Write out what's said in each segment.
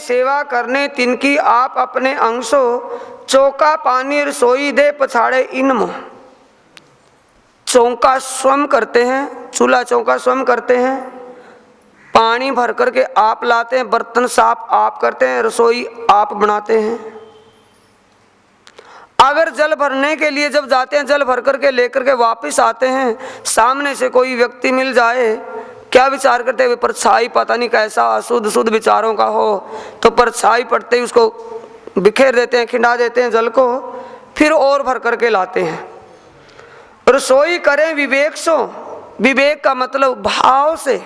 सेवा करने तिनकी आप अपने अंशो, चौका पानी रसोई दे पछाड़े इनम। चौका स्वयं करते हैं, चूल्हा चौका स्वयं करते हैं, पानी भर करके आप लाते हैं, बर्तन साफ आप करते हैं, रसोई आप बनाते हैं। अगर जल भरने के लिए जब जाते हैं, जल भर करके लेकर के वापस आते हैं, सामने से कोई व्यक्ति मिल जाए, क्या विचार करते हुए परछाई पता नहीं कैसा अशुद्ध शुद्ध विचारों का हो, तो परछाई पड़ते ही उसको बिखेर देते हैं, खिंडा देते हैं जल को, फिर और भर करके लाते हैं। रसोई करें विवेक सो, विवेक का मतलब भाव से,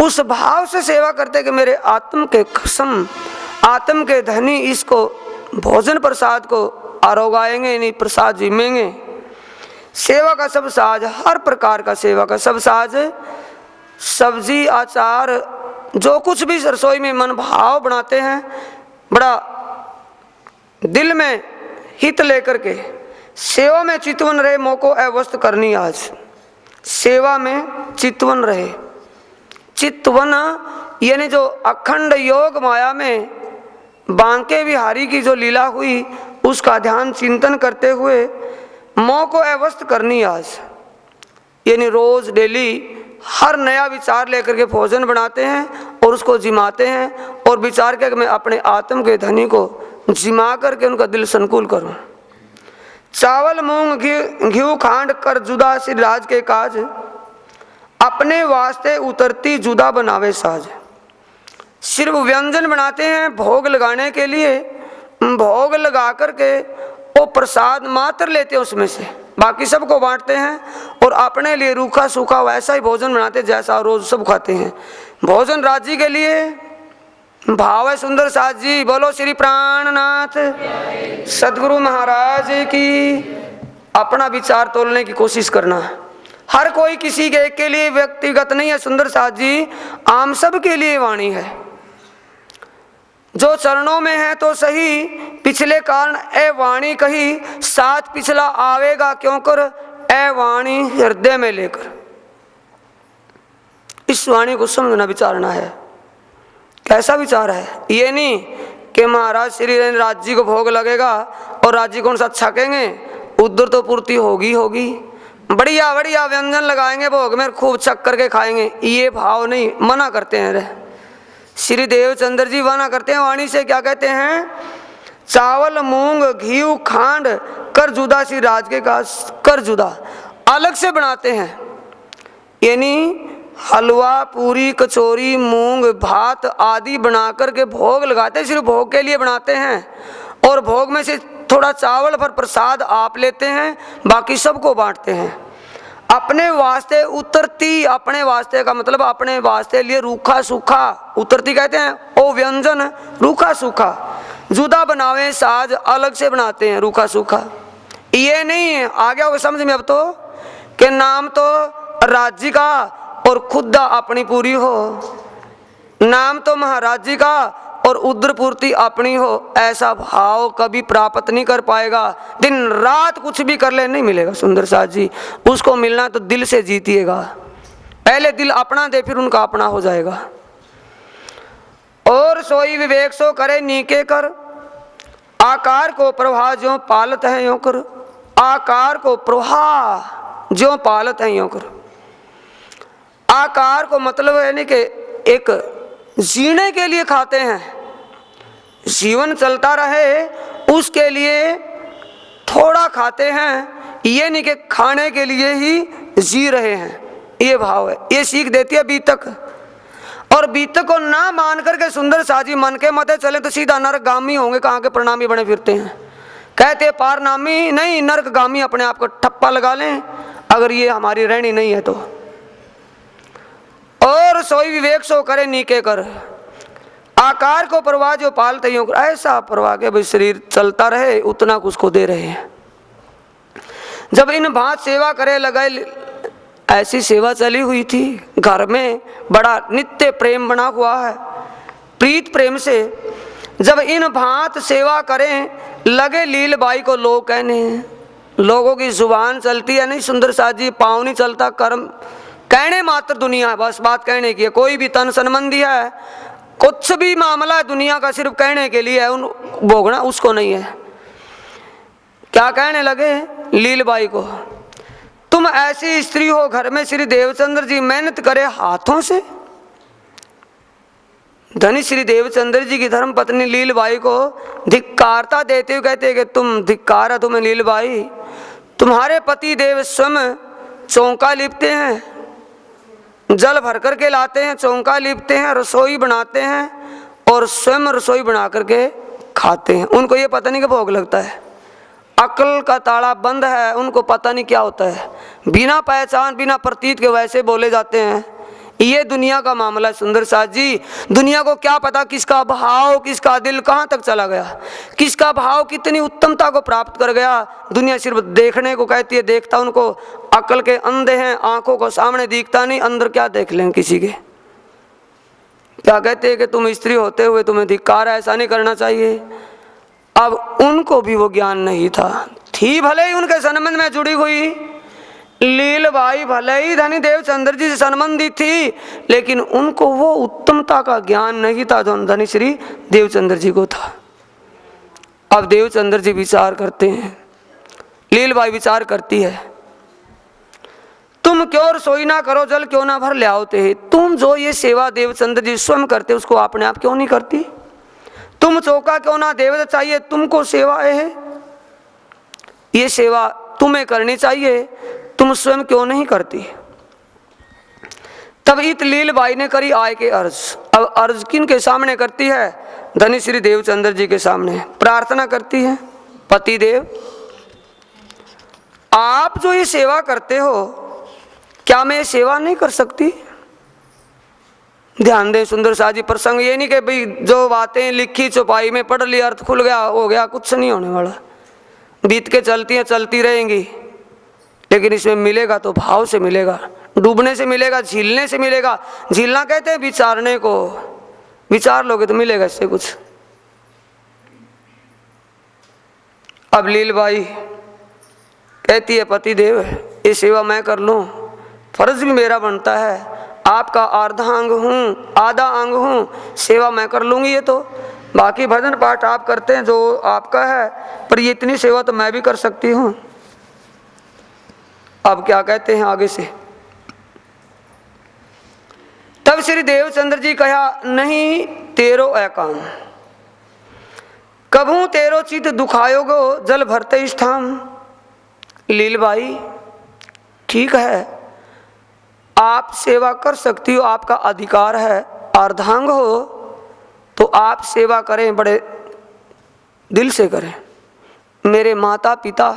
उस भाव से सेवा करते कि मेरे आत्म के कसम, आत्म के धनी इसको भोजन प्रसाद को आरोगाएंगे नहीं, प्रसाद जिमेंगे। सेवा का सब साज, हर प्रकार का सेवा का सब साज, सब्जी अचार जो कुछ भी रसोई में मन भाव बनाते हैं, बड़ा दिल में हित लेकर के सेवा में चितवन रहे, मोको अवस्थ करनी आज। सेवा में चितवन रहे, चितवन यानी जो अखंड योग माया में बांके बिहारी की जो लीला हुई उसका ध्यान चिंतन करते हुए मोको अवस्थ करनी आज, यानी रोज डेली हर नया विचार लेकर के भोजन बनाते हैं और उसको जिमाते हैं और विचार के मैं अपने आत्म के धनी को जिमा करके उनका दिल संकुल करूं। चावल मूंग घी खांड कर जुदा सिर राज के काज, अपने वास्ते उतरती जुदा बनावे साज। सिर्फ व्यंजन बनाते हैं भोग लगाने के लिए, भोग लगा करके वो प्रसाद मात्र लेते हैं, उसमें से बाकी सबको बांटते हैं और अपने लिए रूखा सूखा वैसा ही भोजन बनाते जैसा रोज सब खाते हैं। भोजन राज्य के लिए भाव है सुंदर साथ जी। बोलो श्री प्राणनाथ सदगुरु महाराज की। अपना विचार तोलने की कोशिश करना, हर कोई किसी के एक के लिए व्यक्तिगत नहीं है सुंदर साथ जी, आम सब के लिए वाणी है। जो चरणों में है तो सही, पिछले कारण ए वाणी कही, साथ पिछला आवेगा क्यों कर, ए वाणी हृदय में लेकर। इस वाणी को समझना विचारना है, कैसा विचार है। ये नहीं कि महाराज श्री राज जी को भोग लगेगा और राज जी कौन सा छकेंगे, उधर तो पूर्ति होगी होगी, बढ़िया बढ़िया व्यंजन लगाएंगे भोग में, खूब छक करके खाएंगे, ये भाव नहीं, मना करते हैं रे। श्री देवचंद्र जी मना करते हैं वाणी से, क्या कहते हैं, चावल मूंग घी खांड कर जुदा सी राज के का कर जुदा, अलग से बनाते हैं, यानी हलवा पूरी कचौरी मूंग भात आदि बना करके भोग लगाते हैं, सिर्फ भोग के लिए बनाते हैं और भोग में से थोड़ा चावल पर प्रसाद आप लेते हैं, बाकी सबको बांटते हैं। अपने वास्ते उतरती, अपने वास्ते का मतलब अपने वास्ते लिए रूखा सूखा, उतरती कहते हैं ओ व्यंजन रूखा सूखा, जुदा बनावे साज, अलग से बनाते हैं रूखा सूखा। ये नहीं है, आ गया होगा समझ में अब तो, कि नाम तो राज्य का और खुद अपनी पूरी हो, नाम तो महाराज जी का और उद्र पूर्ति अपनी हो, ऐसा भाव कभी प्राप्त नहीं कर पाएगा। दिन रात कुछ भी कर ले नहीं मिलेगा सुंदर साथ जी, उसको मिलना तो दिल से जीतिएगा, पहले दिल अपना दे फिर उनका अपना हो जाएगा। और सोई विवेक सो करे नीके कर, आकार को प्रवाह ज्यों पालत है यों कर, आकार को प्रवाह ज्यों पालत है यों कर। आकार को मतलब है नहीं कि एक जीने के लिए खाते हैं, जीवन चलता रहे उसके लिए थोड़ा खाते हैं, ये नहीं कि खाने के लिए ही जी रहे हैं, ये भाव है। ये सीख देती है बीतक, और बीतक को ना मान करके सुंदर साजी मन के मते चले तो सीधा नरकगामी होंगे, कहाँ के प्रणामी बने फिरते हैं। कहते पारनामी नहीं, नरकगामी अपने आप को ठप्पा लगा लें अगर ये हमारी रहनी नहीं है तो। और सोई विवेक सो करे नीके कर, आकार को परवाह जो पालते यूं कर, ऐसा परवाह के भाई शरीर चलता रहे उतना कुछ को दे रहे हैं। जब इन भांत सेवा करे लगे, ऐसी सेवा चली हुई थी घर में, बड़ा नित्य प्रेम बना हुआ है प्रीत प्रेम से। जब इन भांत सेवा करें लगे लील बाई को लोग कहने, लोगों की जुबान चलती है नहीं सुंदर साथ जी, पाँव नहीं चलता, कर्म कहने मात्र दुनिया है, बस बात कहने की है। कोई भी तन संबंधी है कुछ भी मामला है दुनिया का सिर्फ कहने के लिए है, उन भोगना उसको नहीं है। क्या कहने लगे लीलबाई को, तुम ऐसी स्त्री हो घर में श्री देवचंद्र जी मेहनत करे हाथों से। धनी श्री देवचंद्र जी की धर्म पत्नी लीलबाई को धिक्कारता देते हुए कहते कि तुम धिक्कार है तुम्हें लीलबाई, तुम्हारे पति देव स्वयं चौका लिपते हैं, जल भर करके लाते हैं, चौका लिपते हैं, रसोई बनाते हैं और स्वयं रसोई बना करके खाते हैं। उनको ये पता नहीं कि भोग लगता है, अक्ल का ताला बंद है, उनको पता नहीं क्या होता है, बिना पहचान बिना प्रतीत के वैसे बोले जाते हैं। ये दुनिया का मामला है सुंदर साथ जी। दुनिया को क्या पता किसका भाव किसका दिल कहाँ तक चला गया, किसका भाव कितनी उत्तमता को प्राप्त कर गया। दुनिया सिर्फ देखने को कहती है, देखता उनको अकल के अंधे हैं, आंखों को सामने दिखता नहीं, अंदर क्या देख लें किसी के। क्या कहते हैं कि तुम स्त्री होते हुए तुम्हें धिक्कार है, ऐसा नहीं करना चाहिए। अब उनको भी वो ज्ञान नहीं था, थी भले ही उनके संबंध में जुड़ी हुई लीलबाई, भले ही धनी देवचंद्र जी से संबंधित थी, लेकिन उनको वो उत्तमता का ज्ञान नहीं था जो धनी श्री देवचंद्र जी को था। अब देवचंद्र जी विचार करते हैं, लीलबाई विचार करती है, तुम क्यों रसोई ना करो, जल क्यों ना भर ले आओते, तुम जो ये सेवा देवचंद्र जी स्वयं करते उसको अपने आप क्यों नहीं करती, तुम चौका क्यों ना देव चाहिए, तुमको सेवा है, ये सेवा तुम्हें करनी चाहिए, तुम स्वयं क्यों नहीं करती। तब इत लीलबाई ने करी आय के अर्ज। अब अर्ज किन के सामने करती है, धनी श्री देवचंद्र जी के सामने प्रार्थना करती है, पति देव आप जो ये सेवा करते हो क्या मैं ये सेवा नहीं कर सकती। ध्यान दें सुंदर साथ जी, प्रसंग ये नहीं कि भाई जो बातें लिखी चौपाई में पढ़ लिया अर्थ खुल गया हो गया, कुछ नहीं होने वाला, बीत के चलती हैं चलती रहेंगी, लेकिन इसमें मिलेगा तो भाव से मिलेगा, डूबने से मिलेगा, झीलने से मिलेगा। झीलना कहते हैं विचारने को, विचार लोगे तो मिलेगा इससे कुछ। अब लीलबाई कहती है पति देव ये सेवा मैं कर लूं, फर्ज भी मेरा बनता है, आपका आधा अंग हूं, सेवा मैं कर लूंगी, ये तो बाकी भजन पाठ आप करते हैं जो आपका है, पर ये इतनी सेवा तो मैं भी कर सकती हूं। अब क्या कहते हैं आगे से, तब श्री देवचंद्र जी कहा नहीं तेरो अकाम, कभू तेरो चित दुखायोगो जल भरते स्थान। लीलबाई ठीक है, आप सेवा कर सकती हो, आपका अधिकार है, अर्धांग हो तो आप सेवा करें, बड़े दिल से करें। मेरे माता पिता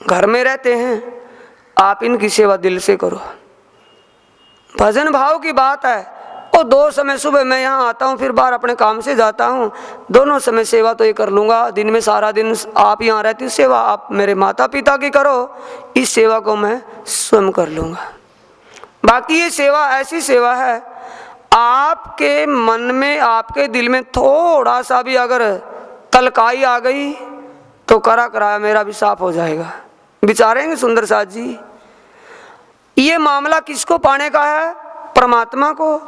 घर में रहते हैं, आप इनकी सेवा दिल से करो। भजन भाव की बात है, और दो समय सुबह मैं यहाँ आता हूँ, फिर बाहर अपने काम से जाता हूँ, दोनों समय सेवा तो ये कर लूँगा। दिन में सारा दिन आप यहाँ रहती हो, सेवा आप मेरे माता पिता की करो, इस सेवा को मैं स्वयं कर लूँगा। बाकी ये सेवा ऐसी सेवा है, आपके मन में आपके दिल में थोड़ा सा भी अगर तलकाई आ गई तो करा कराया मेरा भी साफ हो जाएगा। विचारेंगे सुंदर साथ जी, ये मामला किसको पाने का है, परमात्मा को।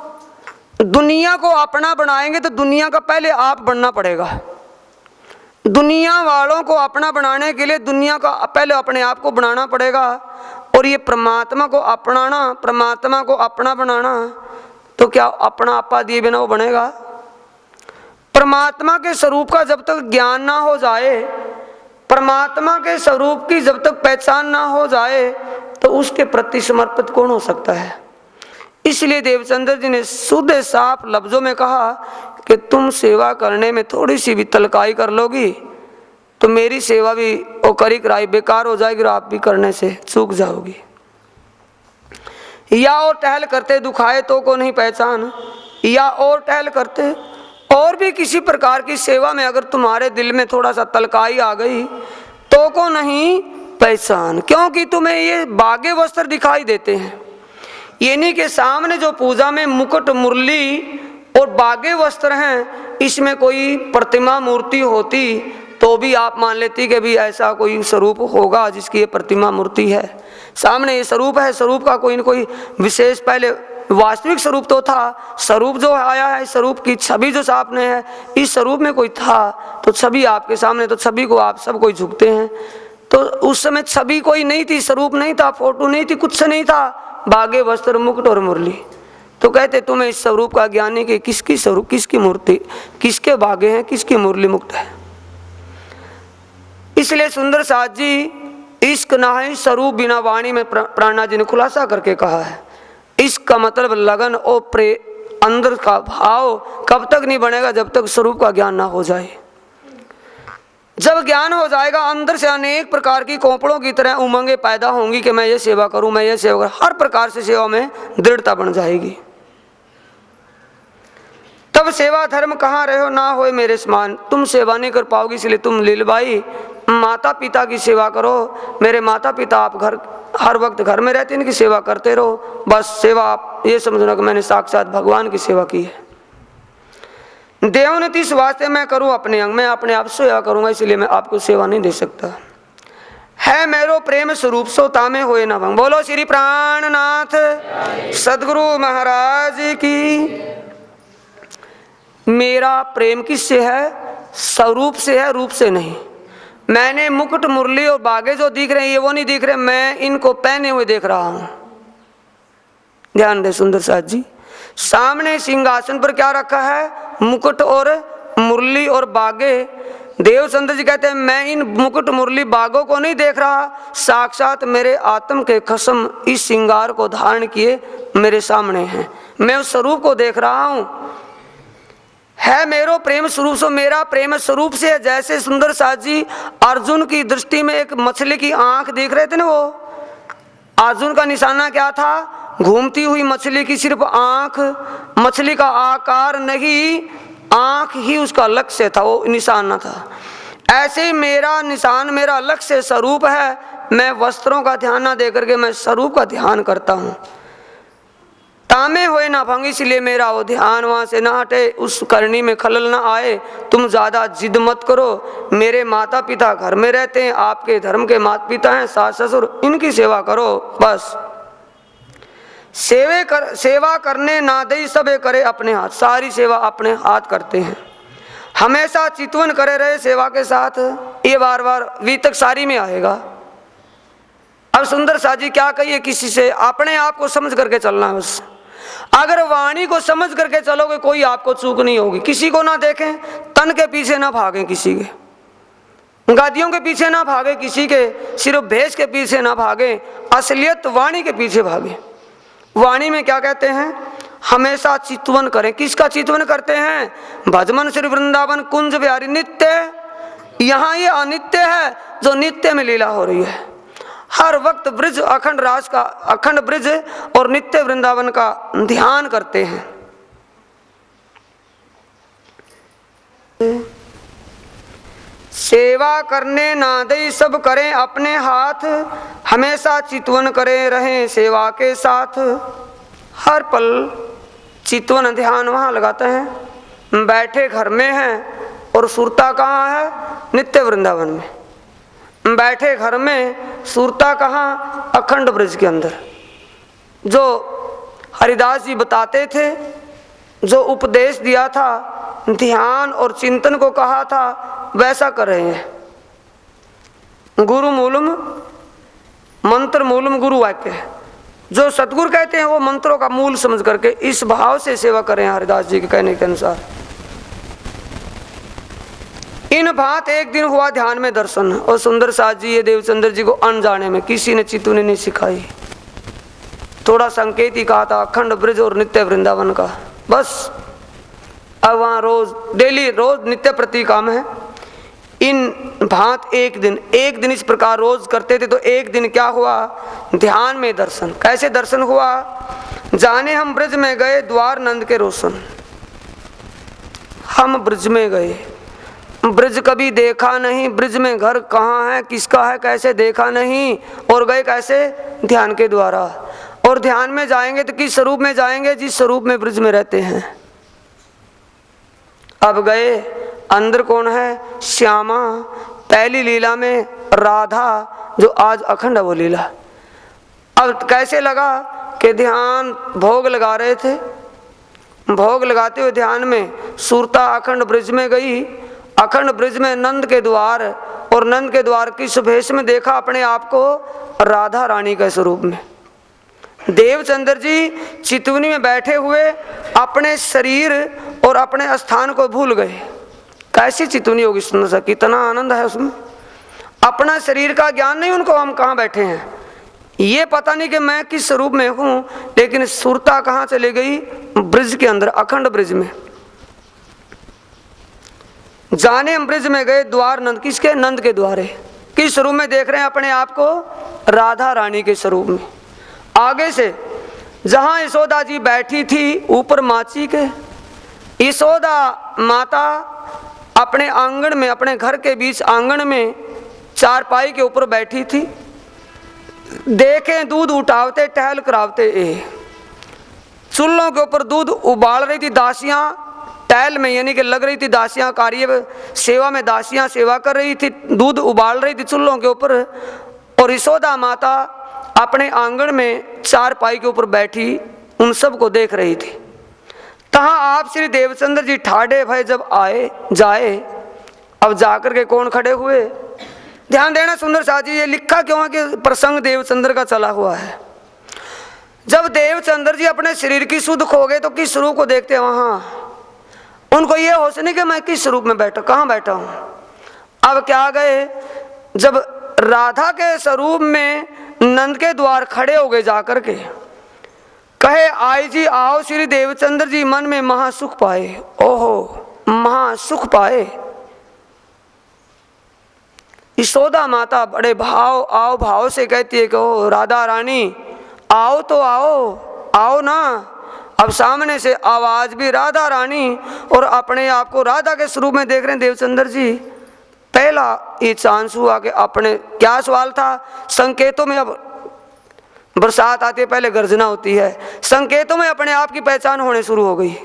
दुनिया को अपना बनाएंगे तो दुनिया का पहले आप बनना पड़ेगा। दुनिया वालों को अपना बनाने के लिए दुनिया का पहले अपने आप को बनाना पड़ेगा, और ये परमात्मा को अपनाना, परमात्मा को अपना बनाना, तो क्या अपना आपा दिए बिना वो बनेगा। परमात्मा के स्वरूप का जब तक ज्ञान ना हो जाए, परमात्मा के स्वरूप की जब तक पहचान ना हो जाए, तो उसके प्रति समर्पित कौन हो सकता है। इसलिए देवचंद्र जी ने शुद्ध साफ लफ्जों में कहा कि तुम सेवा करने में थोड़ी सी भी तलकाई कर लोगी तो मेरी सेवा भी वो करी कराई बेकार हो जाएगी और आप भी करने से चूक जाओगी। या और टहल करते दुखाए तो को नहीं पहचान, या और टहल करते और भी किसी प्रकार की सेवा में अगर तुम्हारे दिल में थोड़ा सा तलकाई आ गई तो को नहीं पहचान, क्योंकि तुम्हें ये बागे वस्त्र दिखाई देते हैं। यानी के सामने जो पूजा में मुकुट मुरली और बागे वस्त्र हैं, इसमें कोई प्रतिमा मूर्ति होती तो भी आप मान लेती कि भी ऐसा कोई स्वरूप होगा जिसकी ये प्रतिमा मूर्ति है। सामने ये स्वरूप है, स्वरूप का कोई न कोई विशेष पहले वास्तविक स्वरूप तो था, स्वरूप जो आया है, स्वरूप की छवि जो सामने है, इस स्वरूप में कोई था तो छवि आपके सामने, तो छवि को आप सब कोई झुकते हैं। तो उस समय छवि कोई नहीं थी, स्वरूप नहीं था, फोटो नहीं थी, कुछ नहीं था, बागे वस्त्र मुकुट और मुरली। तो कहते तुम्हें इस स्वरूप का ज्ञान है कि किसकी स्वरूप, किसकी मूर्ति, किसके बागे हैं, किसकी मुरली मुकुट है। इसलिए सुंदर साथ जी इश्क नाहि स्वरूप बिना वाणी में प्राणा जी ने खुलासा करके कहा है। इसका मतलब लगन और अंदर का भाव कब तक नहीं बनेगा, जब तक स्वरूप का ज्ञान ना हो जाए। जब ज्ञान हो जाएगा, अंदर से अनेक प्रकार की कोपड़ों की तरह उमंगें पैदा होंगी कि मैं ये सेवा करूं, मैं ये सेवा करूं, हर प्रकार से सेवा में दृढ़ता बन जाएगी। तब सेवा धर्म कहाँ रहे हो ना होए मेरे समान, तुम सेवा नहीं कर पाओगी, इसलिए तुम लीलबाई माता पिता की सेवा करो। मेरे माता पिता आप घर हर वक्त घर में रहते हैं, इनकी सेवा करते रहो। बस सेवा आप ये समझना कि मैंने साक्षात भगवान की सेवा की है। देवनीति इस वास्ते मैं करूं अपने अंग में, अपने आप सेवा करूंगा, इसलिए मैं आपको सेवा नहीं दे सकता। है मेरो प्रेम स्वरूप सो तामे होए ना भंग। बोलो श्री प्राणनाथ सदगुरु महाराज की। मेरा प्रेम किससे है? स्वरूप से है, रूप से नहीं। मैंने मुकुट मुरली और बागे जो दिख रहे हैं ये वो नहीं दिख रहे, मैं इनको पहने हुए देख रहा हूं। ध्यान दे सुंदर साथ जी, सामने सिंहासन पर क्या रखा है? मुकुट और मुरली और बागे। देव सुंदर जी कहते हैं मैं इन मुकुट मुरली बागों को नहीं देख रहा, साक्षात मेरे आत्म के खसम इस श्रृंगार को धारण किए मेरे सामने हैं, मैं उस स्वरूप को देख रहा हूं। है मेरो प्रेम स्वरूप सो, मेरा प्रेम स्वरूप से है। जैसे सुंदर साथ जी अर्जुन की दृष्टि में एक मछली की आंख देख रहे थे ना, वो अर्जुन का निशाना क्या था? घूमती हुई मछली की सिर्फ आंख, मछली का आकार नहीं, आंख ही उसका लक्ष्य था, वो निशाना था। ऐसे ही मेरा निशान, मेरा लक्ष्य स्वरूप है। मैं वस्त्रों का ध्यान ना दे करके मैं स्वरूप का ध्यान करता हूं। तामे होए ना भंग, इसलिए मेरा वो ध्यान वहां से ना हटे, उस करनी में खलल ना आए। तुम ज्यादा जिद मत करो, मेरे माता पिता घर में रहते हैं, आपके धर्म के माता पिता हैं, सास ससुर, इनकी सेवा करो बस। सेवा करने ना दे सबे करे अपने हाथ, सारी सेवा अपने हाथ करते हैं। हमेशा चितवन करे रहे सेवा के साथ, ये बार बार वीतक सारी में आएगा। अब सुंदर साजी क्या कहिए किसी से, अपने आप को समझ करके चलना है बस। अगर वाणी को समझ करके चलोगे कोई आपको चूक नहीं होगी। किसी को ना देखें, तन के पीछे ना भागें, किसी के गादियों के पीछे ना भागे, किसी के सिर्फ भेष के पीछे ना भागे, असलियत वाणी के पीछे भागे। वाणी में क्या कहते हैं? हमेशा चितवन करें। किसका चितवन करते हैं? भजमन श्री वृंदावन कुंज बिहारी नित्य। यहाँ ये अनित्य है जो नित्य में लीला हो रही है। हर वक्त ब्रिज अखंड राज का, अखंड ब्रिज और नित्य वृंदावन का ध्यान करते हैं। सेवा करने ना दे सब करें अपने हाथ, हमेशा चितवन करे रहें सेवा के साथ। हर पल चितवन ध्यान वहाँ लगाते हैं। बैठे घर में हैं और सुरता कहाँ है? नित्य वृंदावन में। बैठे घर में, सुरता कहाँ? अखंड ब्रज के अंदर। जो हरिदास जी बताते थे, जो उपदेश दिया था, ध्यान और चिंतन को कहा था, वैसा कर रहे हैं। गुरु मूलम मंत्र मूलम गुरु वाक्य है। जो सतगुरु कहते हैं वो मंत्रों का मूल समझ करके इस भाव से सेवा करें। हरिदास जी के कहने के अनुसार इन बात एक दिन हुआ ध्यान में दर्शन, और सुंदर साथ जी ये देवचंद्र जी को अनजाने में किसी ने चितुनी नहीं सिखाई, थोड़ा संकेत ही कहा था अखंड ब्रज और नित्य वृंदावन का, बस। अब वहाँ रोज डेली रोज नित्य प्रति काम है। इन भांत एक दिन इस प्रकार रोज करते थे। तो एक दिन क्या हुआ? ध्यान में दर्शन। कैसे दर्शन हुआ? जाने हम ब्रज में गए द्वार नंद के रोशन। हम ब्रज में गए, ब्रज कभी देखा नहीं, ब्रज में घर कहाँ है, किसका है, कैसे देखा नहीं, और गए कैसे? ध्यान के द्वारा। और ध्यान में जाएंगे तो किस स्वरूप में जाएंगे? जिस स्वरूप में ब्रज में रहते हैं। अब गए, अंदर कौन है? श्यामा। पहली लीला में राधा, जो आज अखंड है वो लीला। अब कैसे लगा? के ध्यान भोग लगा रहे थे। भोग लगाते हुए ध्यान में सुरता अखंड ब्रिज में गई। अखंड ब्रिज में नंद के द्वार, और नंद के द्वार की सुभेश में देखा अपने आप को राधा रानी के स्वरूप में। देवचंद्र जी चितवनी में बैठे हुए अपने शरीर और अपने स्थान को भूल गए। कैसी चितवनी होगी सुंदर सा, कितना आनंद है उसमें। अपना शरीर का ज्ञान नहीं उनको, हम कहाँ बैठे हैं ये पता नहीं कि मैं किस स्वरूप में हूं, लेकिन सुरता कहाँ चली गई? ब्रिज के अंदर, अखंड ब्रिज में। जाने हम ब्रिज में गए, द्वार नंद, किसके? नंद के द्वारे। किस स्वरूप में देख रहे हैं अपने आप को? राधा रानी के स्वरूप में। आगे से जहां यशोदा जी बैठी थी ऊपर माची के, यशोदा माता अपने आंगन में, अपने घर के बीच आंगन में चारपाई के ऊपर बैठी थी। देखें दूध उठावते टहल करावते चूल्हों के ऊपर दूध उबाल रही थी दासियां, टहल में यानी कि लग रही थी दासियां, कार्य सेवा में दासियां सेवा कर रही थी, दूध उबाल रही थी चूल्हों के ऊपर। और यशोदा माता अपने आंगन में चारपाई के ऊपर बैठी उन सब को देख रही थी। तहाँ आप श्री देवचंद्र जी ठाड़े भय जब आए जाए, अब जाकर के कौन खड़े हुए? ध्यान देना सुंदर साथ जी, ये लिखा क्यों है कि प्रसंग देवचंद्र का चला हुआ है। जब देवचंद्र जी अपने शरीर की सुध खो गए तो किस स्वरूप को देखते हैं वहां? उनको ये होश नहीं कि मैं किस स्वरूप में बैठा, कहाँ बैठा हूं। अब क्या गए, जब राधा के स्वरूप में नंद के द्वार खड़े हो गए जाकर के, कहे आई जी आओ श्री देवचंद्र जी मन में महासुख पाए। ओहो, महासुख पाए। यशोदा माता बड़े भाव आओ भाव से कहती है कि ओ राधा रानी आओ तो आओ, आओ ना। अब सामने से आवाज भी राधा रानी, और अपने आप को राधा के स्वरूप में देख रहे हैं देवचंद्र जी। पहला ये चांस हुआ कि अपने, क्या सवाल था? संकेतों में, अब बरसात आती है पहले गर्जना होती है, संकेतों में अपने आप की पहचान होने शुरू हो गई।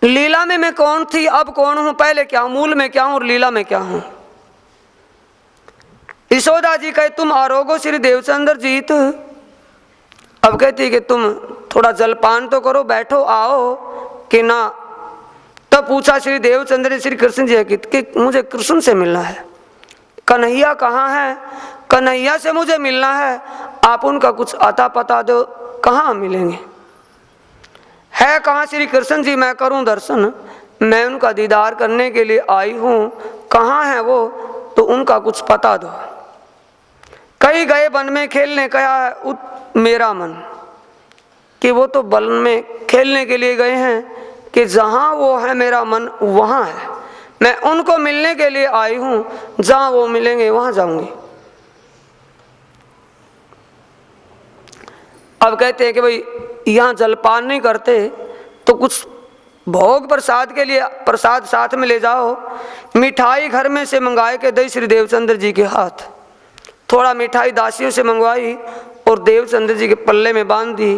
लीला में मैं कौन थी, अब कौन हूं, पहले क्या हूं, मूल में क्या हूं और लीला में क्या हूं। यशोदा जी कहे तुम आरोगो श्री देवचंद्र जी। तो अब कहती कि तुम थोड़ा जलपान तो करो, बैठो, आओ कि ना। तब पूछा श्री देवचंद्र श्री कृष्ण जी कि मुझे कृष्ण से मिलना है। कन्हैया कहाँ है? कन्हैया से मुझे मिलना है, आप उनका कुछ अता पता दो, कहाँ मिलेंगे? है कहाँ श्री कृष्ण जी? मैं करूं दर्शन, मैं उनका दीदार करने के लिए आई हूं, कहाँ है वो? तो उनका कुछ पता दो। कई गए वन में खेलने, कहा मेरा मन कि वो तो वन में खेलने के लिए गए हैं, कि जहां वो है मेरा मन वहां है, मैं उनको मिलने के लिए आई हूं, जहां वो मिलेंगे वहां जाऊंगी। अब कहते हैं कि भाई यहाँ जलपान नहीं करते तो कुछ भोग प्रसाद के लिए प्रसाद साथ में ले जाओ। मिठाई घर में से मंगाए के दई श्री देवचंद्र जी के हाथ। थोड़ा मिठाई दासियों से मंगवाई और देवचंद्र जी के पल्ले में बांध दी।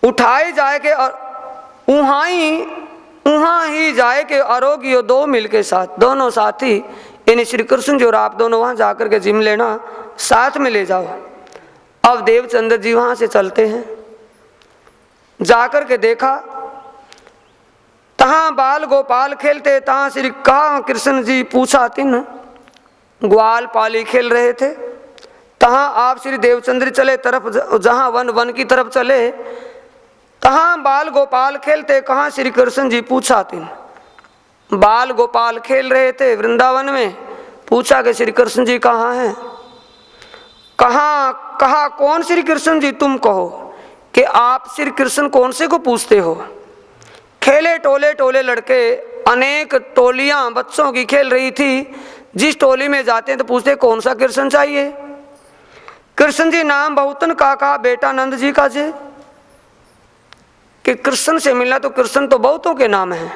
उठाई जाए के और उहाँ ही जाए के आरोग्य दो मिल के साथ, दोनों साथी यानी श्री कृष्ण जी और आप दोनों वहां जाकर के जिम लेना, साथ में ले जाओ। अब देवचंद्र जी वहां से चलते हैं, जाकर के देखा तहां बाल गोपाल खेलते, तहां श्री कहा कृष्ण जी पूछा तिन ग्वाल पाली खेल रहे थे। तहां आप श्री देवचंद्र चले तरफ, जहां वन की तरफ चले, तहां बाल गोपाल खेलते, कहां श्री कृष्ण जी पूछा तिन। बाल गोपाल खेल रहे थे वृंदावन में, पूछा कि श्री कृष्ण जी कहाँ हैं? कहा कौन श्री कृष्ण जी तुम कहो, कि आप श्री कृष्ण कौन से को पूछते हो? खेले टोले लड़के, अनेक टोलियां बच्चों की खेल रही थी। जिस टोली में जाते हैं तो पूछते कौन सा कृष्ण चाहिए? कृष्ण जी नाम बहुतन काका बेटा नंद जी का जे, कि कृष्ण से मिलना तो कृष्ण तो बहुतों के नाम हैं,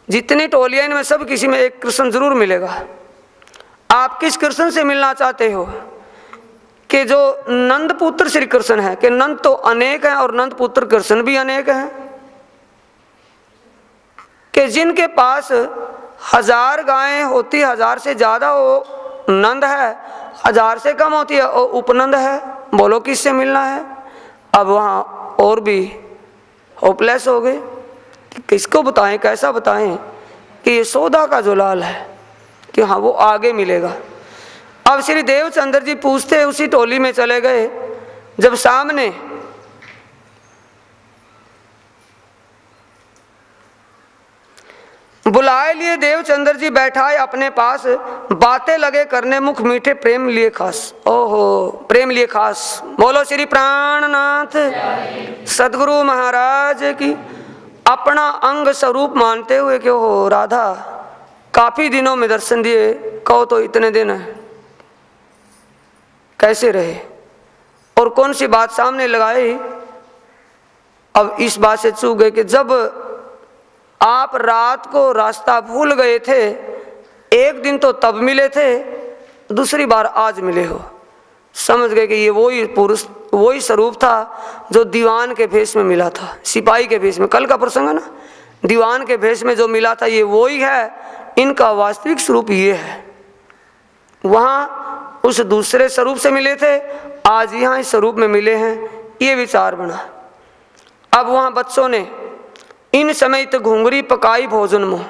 जितनी टोलियां इनमें सब किसी में एक कृष्ण जरूर मिलेगा। आप किस कृष्ण से मिलना चाहते हो? कि जो नंद पुत्र श्री कृष्ण है, कि नंद तो अनेक हैं और नंद पुत्र कृष्ण भी अनेक हैं, कि जिनके पास 1000 गायें होती, 1000 से ज्यादा वो नंद है, 1000 से कम होती है और उपनंद है, बोलो किससे मिलना है। अब वहाँ और भी होपलेस हो गए कि किसको बताएं, कैसा बताएं कि यशोदा का जो लाल है कि हाँ वो आगे मिलेगा। अब श्री देवचंद्र जी पूछते उसी टोली में चले गए। जब सामने बुलाए लिए देवचंद्र जी बैठाए अपने पास, बातें लगे करने मुख मीठे प्रेम लिए खास। ओहो प्रेम लिए खास, बोलो श्री प्राणनाथ सदगुरु महाराज की। अपना अंग स्वरूप मानते हुए कि हो राधा काफी दिनों में दर्शन दिए, कहो तो इतने दिन कैसे रहे और कौन सी बात सामने लगाई। अब इस बात से चूक गए कि जब आप रात को रास्ता भूल गए थे, एक दिन तो तब मिले थे, दूसरी बार आज मिले हो। समझ गए कि ये वही पुरुष, वही स्वरूप था जो दीवान के भेष में मिला था, सिपाही के भेष में। कल का प्रसंग है ना, दीवान के भेष में जो मिला था ये वही है, इनका वास्तविक स्वरूप ये है। वहाँ उस दूसरे स्वरूप से मिले थे, आज यहाँ इस स्वरूप में मिले हैं, ये विचार बना। अब वहाँ बच्चों ने इन समय तो घुंघरी पकाई भोजन मुँह।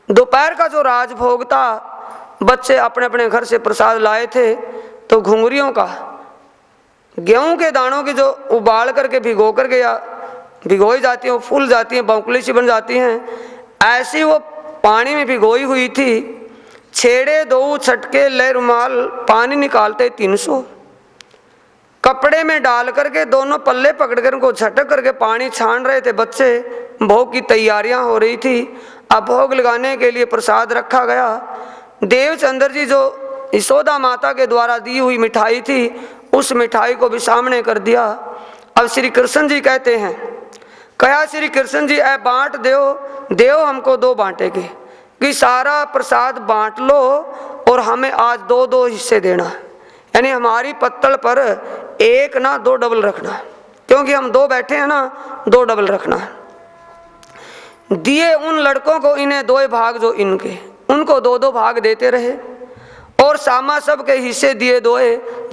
दोपहर का जो राजभोग था, बच्चे अपने अपने घर से प्रसाद लाए थे, तो घुंघरियों का गेहूं के दानों की जो उबाल करके भिगो करके या भिगोई जाती हैं, वो फूल जाती हैं, बौकली सी बन जाती हैं, ऐसी वो पानी में भिगोई हुई थी। छेड़े दो छटके ले रुमाल, पानी निकालते 300। कपड़े में डाल करके दोनों पल्ले पकड़ कर उनको झटक करके पानी छान रहे थे बच्चे। भोग की तैयारियां हो रही थी। अब भोग लगाने के लिए प्रसाद रखा गया। देवचंद्र जी जो यशोदा माता के द्वारा दी हुई मिठाई थी, उस मिठाई को भी सामने कर दिया। अब श्री कृष्ण जी कहते हैं, कहा श्री कृष्ण जी ऐ बांट देव हमको 2 बांटेगे कि सारा प्रसाद बांट लो और हमें आज 2-2 हिस्से देना, यानी हमारी पत्तल पर 1 ना 2 डबल रखना, क्योंकि हम 2 बैठे हैं ना, 2 डबल रखना। दिए उन लड़कों को इन्हें 2 भाग जो इनके, उनको 2-2 भाग देते रहे और सामा सब के हिस्से दिए 2।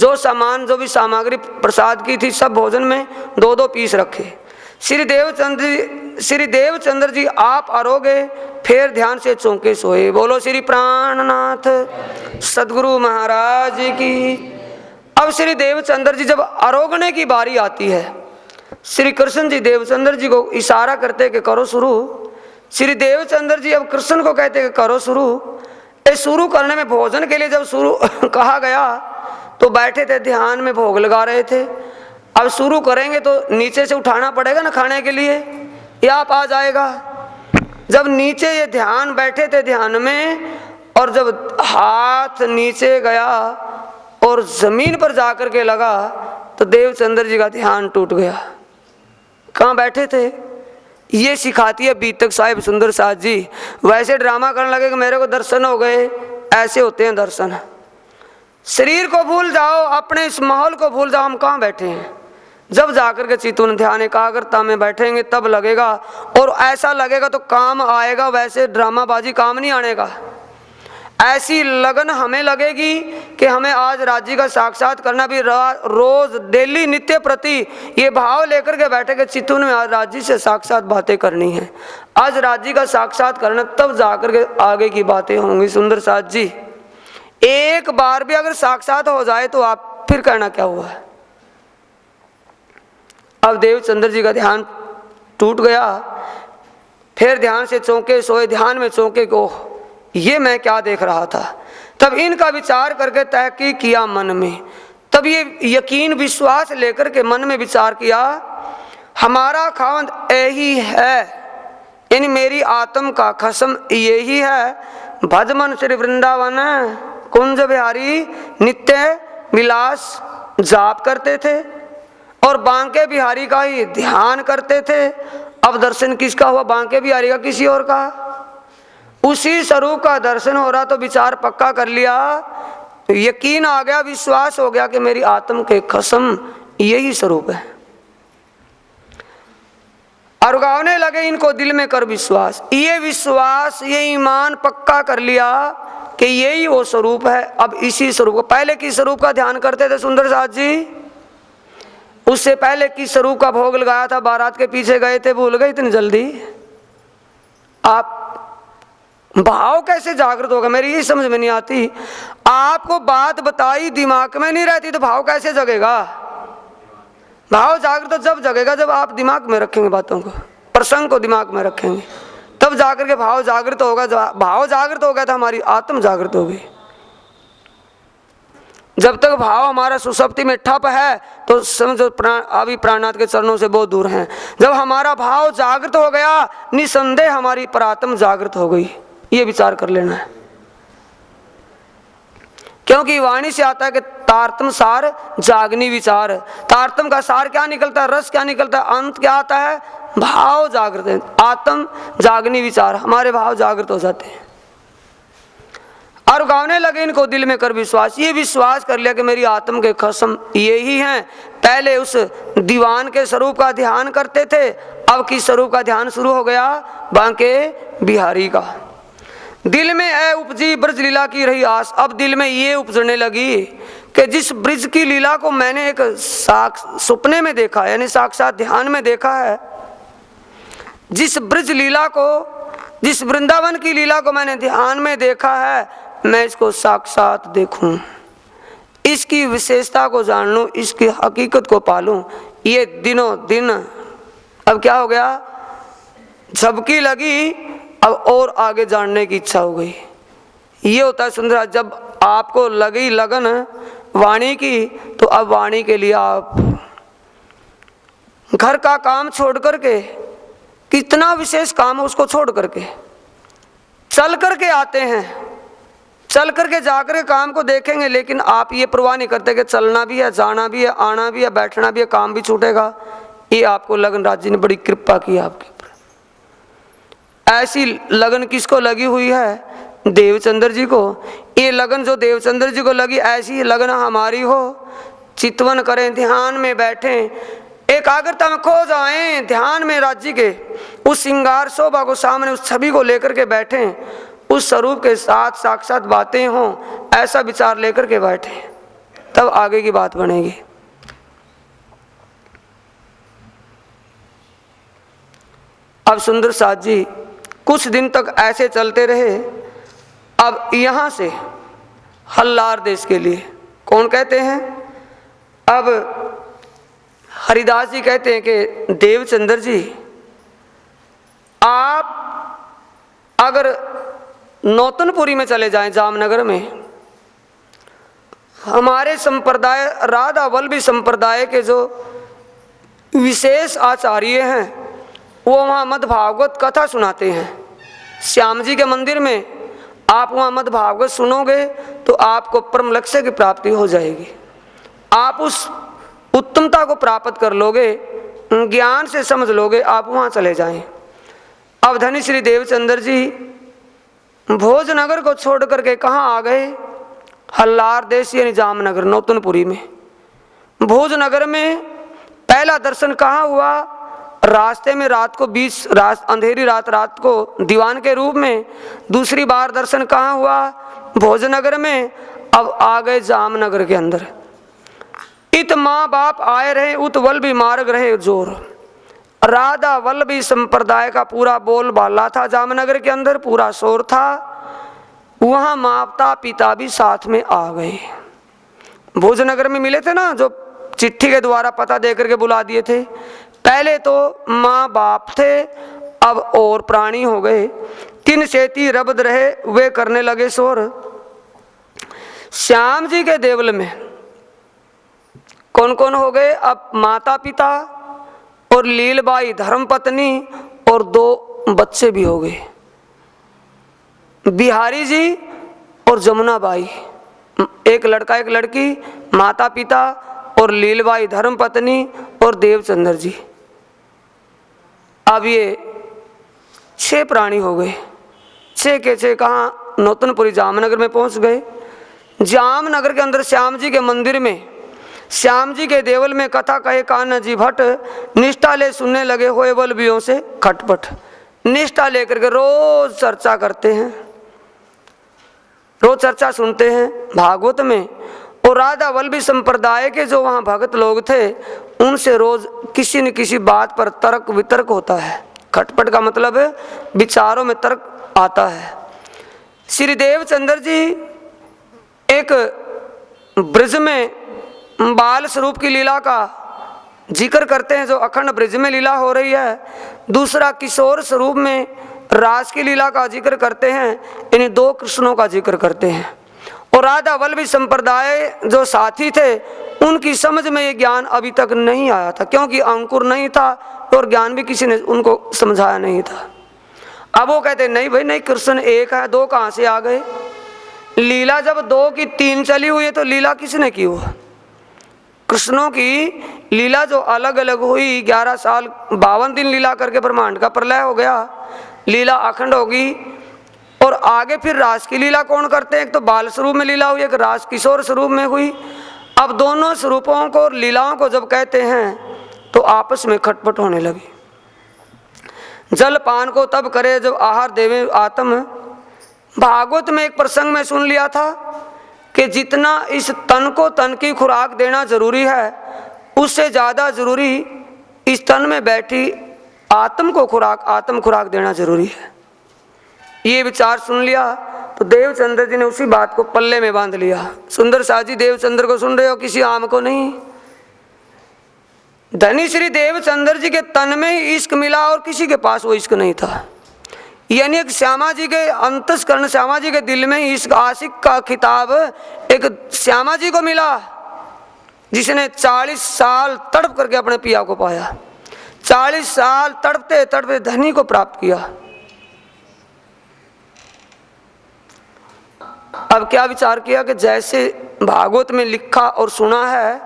जो सामान जो भी सामग्री प्रसाद की थी सब भोजन में 2-2 पीस रखे। श्री देवचंद्र जी आप आरोगे, फिर ध्यान से चौंके सोए। बोलो श्री प्राणनाथ सदगुरु महाराज की। अब श्री देवचंद्र जी जब आरोगने की बारी आती है, श्री कृष्ण जी देवचंद्र जी को इशारा करते कि करो शुरू। श्री देवचंद्र जी अब कृष्ण को कहते कि करो शुरू। शुरू करने में भोजन के लिए जब शुरू कहा गया तो बैठे थे, ध्यान में भोग लगा रहे थे। अब शुरू करेंगे तो नीचे से उठाना पड़ेगा ना खाने के लिए, या आप आ जाएगा। जब नीचे ये ध्यान बैठे थे ध्यान में, और जब हाथ नीचे गया और जमीन पर जाकर के लगा तो देवचंद्र जी का ध्यान टूट गया। कहाँ बैठे थे? ये सिखाती है बीतक साहिब सुंदर साथ जी। वैसे ड्रामा करने लगे कि मेरे को दर्शन हो गए, ऐसे होते हैं दर्शन। शरीर को भूल जाओ, अपने इस माहौल को भूल जाओ, हम कहाँ बैठे हैं। जब जाकर के चित्तवन ध्यान एकाग्रता में बैठेंगे तब लगेगा, और ऐसा लगेगा तो काम आएगा। वैसे ड्रामाबाजी काम नहीं आने का। ऐसी लगन हमें लगेगी कि हमें आज राज्य का साक्षात करना भी, रोज डेली नित्य प्रति ये भाव लेकर के बैठे के चित्तवन में आज राज्य से साक्षात बातें करनी है। आज राज्य का साक्षात करना, तब जाकर के आगे की बातें होंगी। सुंदर साथ जी, एक बार भी अगर साक्षात हो जाए तो आप फिर कहना क्या हुआ है। अब देवचंद्र जी का ध्यान टूट गया, फिर ध्यान से चौंके सोए। ध्यान में चौंके को ये मैं क्या देख रहा था। तब इनका विचार करके तहकीक किया मन में। तब ये यकीन विश्वास लेकर के मन में विचार किया, हमारा खावंद यही है, यानी मेरी आत्म का खसम यही है। भजमन श्री वृंदावन कुंज बिहारी नित्य विलास जाप करते थे और बांके बिहारी का ही ध्यान करते थे। अब दर्शन किसका हुआ? बांके बिहारी का, किसी और का? उसी स्वरूप का दर्शन हो रहा। तो विचार पक्का कर लिया, यकीन आ गया, विश्वास हो गया कि मेरी आत्म के खसम यही स्वरूप है। और गाने लगे इनको दिल में कर विश्वास। ये विश्वास, ये ईमान पक्का कर लिया कि यही वो स्वरूप है। अब इसी स्वरूप को, पहले किस स्वरूप का ध्यान करते थे सुंदर साथ जी? उससे पहले किस स्वरूप का भोग लगाया था? बारात के पीछे गए थे, भूल गए इतनी जल्दी? आप भाव कैसे जागृत होगा, मेरी ये समझ में नहीं आती। आपको बात बताई, दिमाग में नहीं रहती तो भाव कैसे जगेगा? भाव जागृत तो जब जगेगा जब आप दिमाग में रखेंगे बातों को, प्रसंग को दिमाग में रखेंगे, तब जाकर के भाव जागृत होगा। भाव जागृत हो गया था, हमारी आत्म जागृत हो गई। जब तक भाव हमारा सुसुप्ति में ठप है तो समझो अभी प्राणनाथ के चरणों से बहुत दूर हैं। जब हमारा भाव जागृत हो गया, निसंदेह हमारी परात्म जागृत हो गई। ये विचार कर लेना है, क्योंकि वाणी से आता है कि तारतम सार जागनी विचार। तारतम का सार क्या निकलता है, रस क्या निकलता है, अंत क्या आता है? भाव जागृत है। आत्म जागनी विचार, हमारे भाव जागृत हो जाते हैं। और गाने लगे इनको दिल में कर विश्वास। ये विश्वास कर लिया कि मेरी आत्म के खसम ये ही हैं। पहले उस दीवान के स्वरूप का ध्यान करते थे, अब किस स्वरूप का ध्यान शुरू हो गया? बांके बिहारी का। दिल में है उपजी ब्रज लीला की रही आस। अब दिल में ये उपजने लगी कि जिस ब्रज की लीला को मैंने एक सपने में देखा, यानी साक्षात ध्यान में देखा है, जिस ब्रज लीला को, जिस वृंदावन की लीला को मैंने ध्यान में देखा है, मैं इसको साक्षात देखूं, इसकी विशेषता को जान लूं, इसकी हकीकत को पालूं। ये दिनों दिन अब क्या हो गया? झपकी लगी, अब और आगे जानने की इच्छा हो गई। ये होता है सुंदर, जब आपको लगी लगन वाणी की, तो अब वाणी के लिए आप घर का काम छोड़ करके, कितना विशेष काम है उसको छोड़ करके चल करके आते हैं। चल करके जाकर काम को देखेंगे, लेकिन आप ये परवाह नहीं करते कि चलना भी है, जाना भी है, आना भी है, बैठना भी है, काम भी छूटेगा। ये आपको लगन राज जी ने बड़ी कृपा की आपके ऊपर। ऐसी लगन किसको लगी हुई है? देवचंद्र जी को। ये लगन जो देवचंद्र जी को लगी, ऐसी लगन हमारी हो। चितवन करें, ध्यान में बैठें, एकाग्रता में खो जाएं, ध्यान में राज्य के उस श्रृंगार शोभा को सामने, उस छवि को लेकर के बैठें, उस स्वरूप के साथ साक्षात बातें हों, ऐसा विचार लेकर के बैठें, तब आगे की बात बनेगी। अब सुंदर साथ जी कुछ दिन तक ऐसे चलते रहे। अब यहाँ से हल्लार देश के लिए कौन कहते हैं? अब हरिदास जी कहते हैं कि देवचंद्र जी, आप अगर नौतनपुरी में चले जाएं, जामनगर में, हमारे संप्रदाय राधा वल्लभी संप्रदाय के जो विशेष आचार्य हैं, वो वहाँ मद भागवत कथा सुनाते हैं। श्याम जी के मंदिर में आप वहाँ मद भागवत सुनोगे तो आपको परम लक्ष्य की प्राप्ति हो जाएगी। आप उस उत्तमता को प्राप्त कर लोगे, ज्ञान से समझ लोगे। आप वहाँ चले जाएं। अब धनी श्री देवचंद्र जी भोजनगर को छोड़ करके कहाँ आ गए? हल्लार देश यानी जामनगर, नौतनपुरी में। भोजनगर में पहला दर्शन कहाँ हुआ? रास्ते में रात को अंधेरी रात को दीवान के रूप में। दूसरी बार दर्शन कहाँ हुआ? भोजनगर में। अब आ गए जामनगर के अंदर। इत माँ बाप आए रहे, उत वल्लभी मार्ग रहे जोर। राधा वल्लभी संप्रदाय का पूरा बोलबाला था जामनगर के अंदर, पूरा शोर था। वहाँ माता पिता भी साथ में आ गए। भोजनगर में मिले थे ना, जो चिट्ठी के द्वारा पता दे करके बुला दिए थे। पहले तो माँ बाप थे, अब और प्राणी हो गए। किन सेती रबद रहे, वे करने लगे शोर। श्याम जी के देवल में कौन कौन हो गए? अब माता पिता और लीलबाई धर्मपत्नी और 2 बच्चे भी हो गए, बिहारी जी और जमुना बाई। एक लड़का एक लड़की, माता पिता और लीलबाई धर्मपत्नी और देवचंद्र जी। अब ये 6 प्राणी हो गए। 6 के 6 कहाँ? नौतनपुरी जामनगर में पहुंच गए। जामनगर के अंदर श्याम जी के मंदिर में श्याम जी के देवल में कथा कहे कान्हा जी भट्ट, निष्ठा ले सुनने लगे होए बलबियों से खटपट। निष्ठा लेकर के रोज चर्चा करते हैं, रोज चर्चा सुनते हैं भागवत में। और राधा वल्लभी संप्रदाय के जो वहाँ भगत लोग थे उनसे रोज किसी न किसी बात पर तर्क वितर्क होता है। खटपट का मतलब है विचारों में तर्क आता है। श्री देवचंद्र जी एक ब्रज में बाल स्वरूप की लीला का जिक्र करते हैं, जो अखंड ब्रज में लीला हो रही है। दूसरा किशोर स्वरूप में रास की लीला का जिक्र करते हैं। इन दो कृष्णों का जिक्र करते हैं। और राधा वल्लभी संप्रदाय जो साथी थे उनकी समझ में ये ज्ञान अभी तक नहीं आया था, क्योंकि अंकुर नहीं था और ज्ञान भी किसी ने उनको समझाया नहीं था। अब वो कहते नहीं भाई नहीं, कृष्ण एक है, दो कहाँ से आ गए? लीला जब दो की तीन चली हुई है तो लीला किसने की हुआ? कृष्णों की लीला जो अलग अलग हुई, 11 साल 52 दिन लीला करके ब्रह्मांड का प्रलय हो गया, लीला अखंड होगी। और आगे फिर रास की लीला कौन करते हैं? एक तो बाल स्वरूप में लीला हुई, एक रास किशोर स्वरूप में हुई। अब दोनों स्वरूपों को लीलाओं को जब कहते हैं तो आपस में खटपट होने लगी। जल पान को तब करे जब आहार देवे आत्म। भागवत में एक प्रसंग में सुन लिया था कि जितना इस तन को तन की खुराक देना जरूरी है, उससे ज़्यादा जरूरी इस तन में बैठी आत्म को खुराक, आत्म खुराक देना जरूरी है। ये विचार सुन लिया तो देवचंद्र जी ने उसी बात को पल्ले में बांध लिया। सुंदर सा जी देवचंद्र को सुन रहे हो, किसी आम को नहीं। धनी श्री देवचंद्र जी के तन में ही इश्क मिला और किसी के पास वो इश्क नहीं था। यानी एक श्यामा जी के अंतस्करण, श्यामा जी के दिल में इश्क आशिक का खिताब एक श्यामा जी को मिला, जिसने 40 साल तड़प करके अपने पिया को पाया। 40 साल तड़पते तड़पते धनी को प्राप्त किया। अब क्या विचार किया कि जैसे भागवत में लिखा और सुना है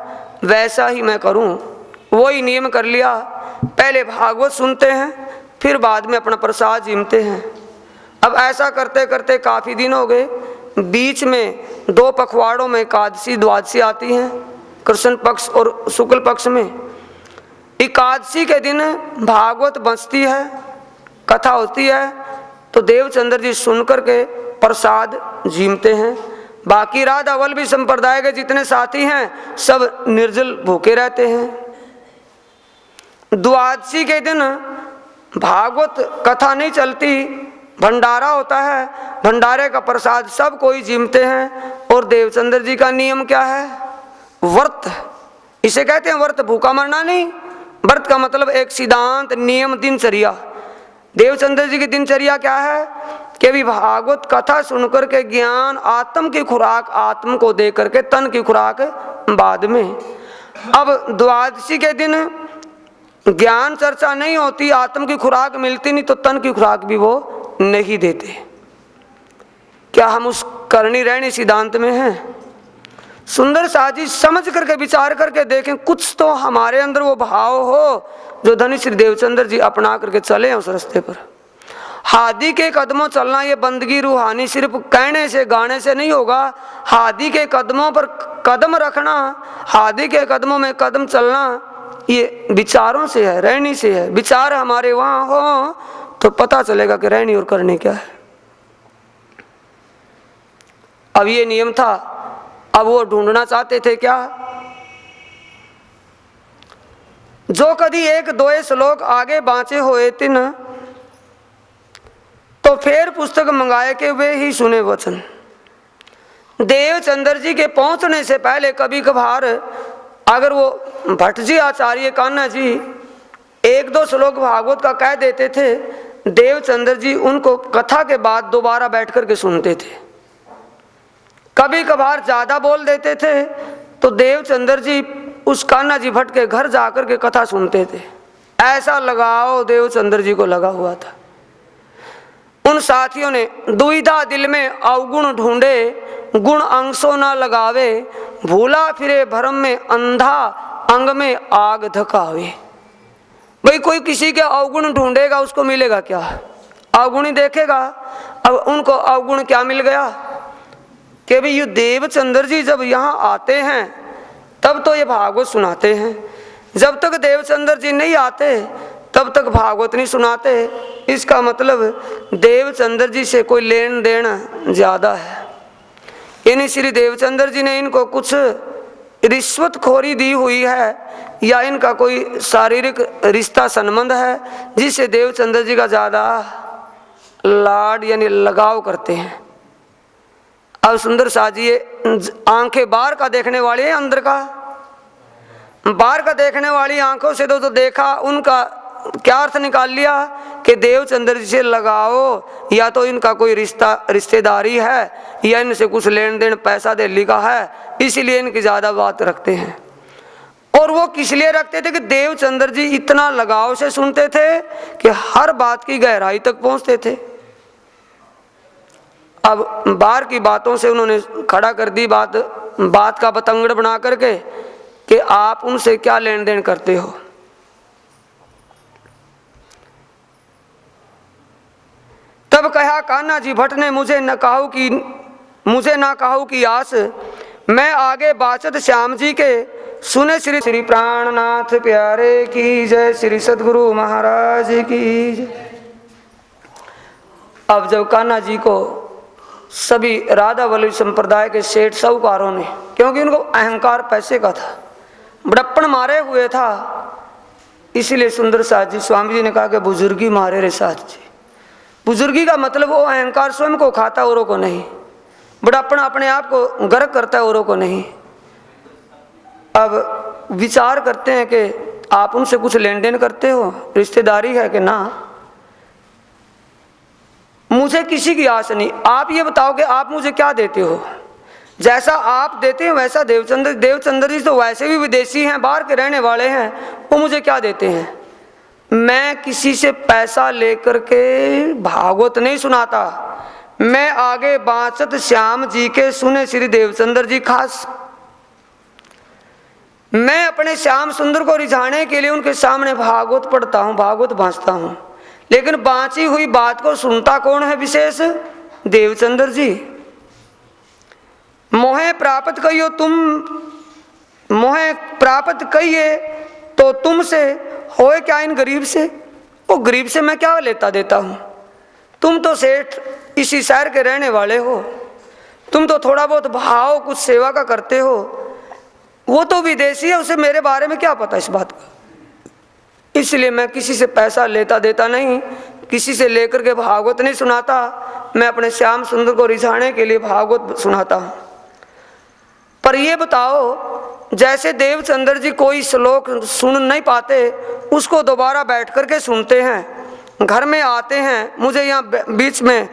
वैसा ही मैं करूं, वही नियम कर लिया। पहले भागवत सुनते हैं, फिर बाद में अपना प्रसाद जीमते हैं। अब ऐसा करते करते काफ़ी दिन हो गए। बीच में 2 पखवाड़ों में एकादशी द्वादशी आती हैं, कृष्ण पक्ष और शुक्ल पक्ष में। एकादशी के दिन भागवत बचती है, कथा होती है, तो देवचंद्र जी सुन करके प्रसाद जीमते हैं। बाकी राधा वल्लभी संप्रदाय के जितने साथी हैं सब निर्जल भूखे रहते हैं। द्वादशी के दिन भागवत कथा नहीं चलती, भंडारा होता है। भंडारे का प्रसाद सब कोई जीमते हैं। और देवचंद्र जी का नियम क्या है? व्रत, इसे कहते हैं व्रत। भूखा मरना नहीं, व्रत का मतलब एक सिद्धांत, नियम, दिनचर्या। देवचंद्र जी की दिनचर्या क्या है कि अभी भागवत कथा सुनकर के ज्ञान, आत्म की खुराक आत्म को दे करके, तन की खुराक बाद में। अब द्वादशी के दिन ज्ञान चर्चा नहीं होती, आत्म की खुराक मिलती नहीं, तो तन की खुराक भी वो नहीं देते। क्या हम उस करनी रहनी सिद्धांत में हैं? सुंदर साजी समझ करके विचार करके देखें, कुछ तो हमारे अंदर वो भाव हो जो धनी श्री देवचंद्र जी अपना करके चले उस रास्ते पर। हादी के कदमों चलना ये बंदगी रूहानी सिर्फ कहने से गाने से नहीं होगा। हादी के कदमों पर कदम रखना, हादी के कदमों में कदम चलना, ये विचारों से है, रहनी से है। विचार हमारे वहाँ हो तो पता चलेगा कि रहनी और करनी क्या है। अब ये नियम था, अब वो ढूंढना चाहते थे क्या? जो कभी 1-2 श्लोक आगे बाँचे हुए थे न, तो फिर पुस्तक मंगाए के वे ही सुने वचन। देवचंद्र जी के पहुंचने से पहले कभी कभार अगर वो भट्ट जी आचार्य कान्हा जी 1-2 श्लोक भागवत का कह देते थे, देवचंद्र जी उनको कथा के बाद दोबारा बैठ करके सुनते थे। कभी कभार ज्यादा बोल देते थे तो देवचंद्र जी उस कान्हा जी भट्ट के घर जाकर के कथा सुनते थे। ऐसा लगाव देवचंद्र जी को लगा हुआ था। उन साथियों ने दुविधा दिल में अवगुण ढूंढे, गुण अंशों न लगावे, भूला फिरे भरम में अंधा, अंग में आग धकावे। भाई कोई किसी के अवगुण ढूंढेगा उसको मिलेगा क्या? अवगुण ही देखेगा। अब उनको अवगुण क्या मिल गया कि भाई ये देवचंद्र जी जब यहाँ आते हैं तब तो ये भागवत सुनाते हैं। जब तक देवचंद्र जी नहीं आते तब तक भागवत नहीं सुनाते। इसका मतलब देवचंद्र जी से कोई लेन देन ज़्यादा है। यानी श्री देवचंद्र जी ने इनको कुछ रिश्वतखोरी दी हुई है या इनका कोई शारीरिक रिश्ता संबंध है जिससे देवचंद्र जी का ज़्यादा लाड यानी लगाव करते हैं। अब सुंदर साथ जी आंखें बाहर का देखने वाली है, अंदर का बाहर का देखने वाली आंखों से तो देखा, उनका क्या अर्थ निकाल लिया कि देवचंद्र जी से लगाओ या तो इनका कोई रिश्तेदारी है या इनसे कुछ लेन देन पैसा दिल्ली का है, इसीलिए इनकी ज़्यादा बात रखते हैं। और वो किस लिए रखते थे कि देवचंद्र जी इतना लगाव से सुनते थे कि हर बात की गहराई तक पहुंचते थे। अब बाहर की बातों से उन्होंने खड़ा कर दी बात का बतंगड़ बना करके कि आप उनसे क्या लेन देन करते हो। तब कहा कान्हा जी भट्ट ने मुझे न कहू की आस, मैं आगे बाचत श्याम जी के सुने श्री श्री प्राणनाथ प्यारे की जय, श्री सदगुरु महाराज की जय। अब जब कान्हा जी को सभी राधा वल्लभ संप्रदाय के सेठ साहूकारों ने, क्योंकि उनको अहंकार पैसे का था, बड़प्पन मारे हुए था, इसलिए सुंदर साथ जी स्वामी जी ने कहा कि बुजुर्गी मारे रे साथ जी। बुजुर्गी का मतलब वो अहंकार स्वयं को खाता औरों को नहीं, बड़प्पन अपने आप को गर्व करता है औरों को नहीं। अब विचार करते हैं कि आप उनसे कुछ लेन देन करते हो, रिश्तेदारी है कि ना। मुझे किसी की आस नहीं, आप ये बताओ कि आप मुझे क्या देते हो। जैसा आप देते हैं वैसा देवचंद्र जी तो वैसे भी विदेशी हैं, बाहर के रहने वाले हैं, वो मुझे क्या देते हैं। मैं किसी से पैसा लेकर के भागवत नहीं सुनाता, मैं आगे बाचत श्याम जी के सुने श्री देवचंद्र जी खास। मैं अपने श्याम सुंदर को रिझाने के लिए उनके सामने भागवत पढ़ता हूँ, भागवत बांचता हूँ, लेकिन बांची हुई बात को सुनता कौन है विशेष? देवचंद्र जी। मोहे प्राप्त कहियो तुम, मोहे प्राप्त कहिए तो तुमसे होए क्या इन गरीब से। वो गरीब से मैं क्या लेता देता हूँ, तुम तो सेठ इसी शहर के रहने वाले हो, तुम तो थोड़ा बहुत भाव कुछ सेवा का करते हो, वो तो विदेशी है, उसे मेरे बारे में क्या पता इस बात का। इसलिए मैं किसी से पैसा लेता देता नहीं, किसी से लेकर के भागवत नहीं सुनाता, मैं अपने श्याम सुंदर को रिझाने के लिए भागवत सुनाता हूँ। पर ये बताओ, जैसे देवचंद्र जी कोई श्लोक सुन नहीं पाते उसको दोबारा बैठ करके सुनते हैं, घर में आते हैं, मुझे यहाँ बीच में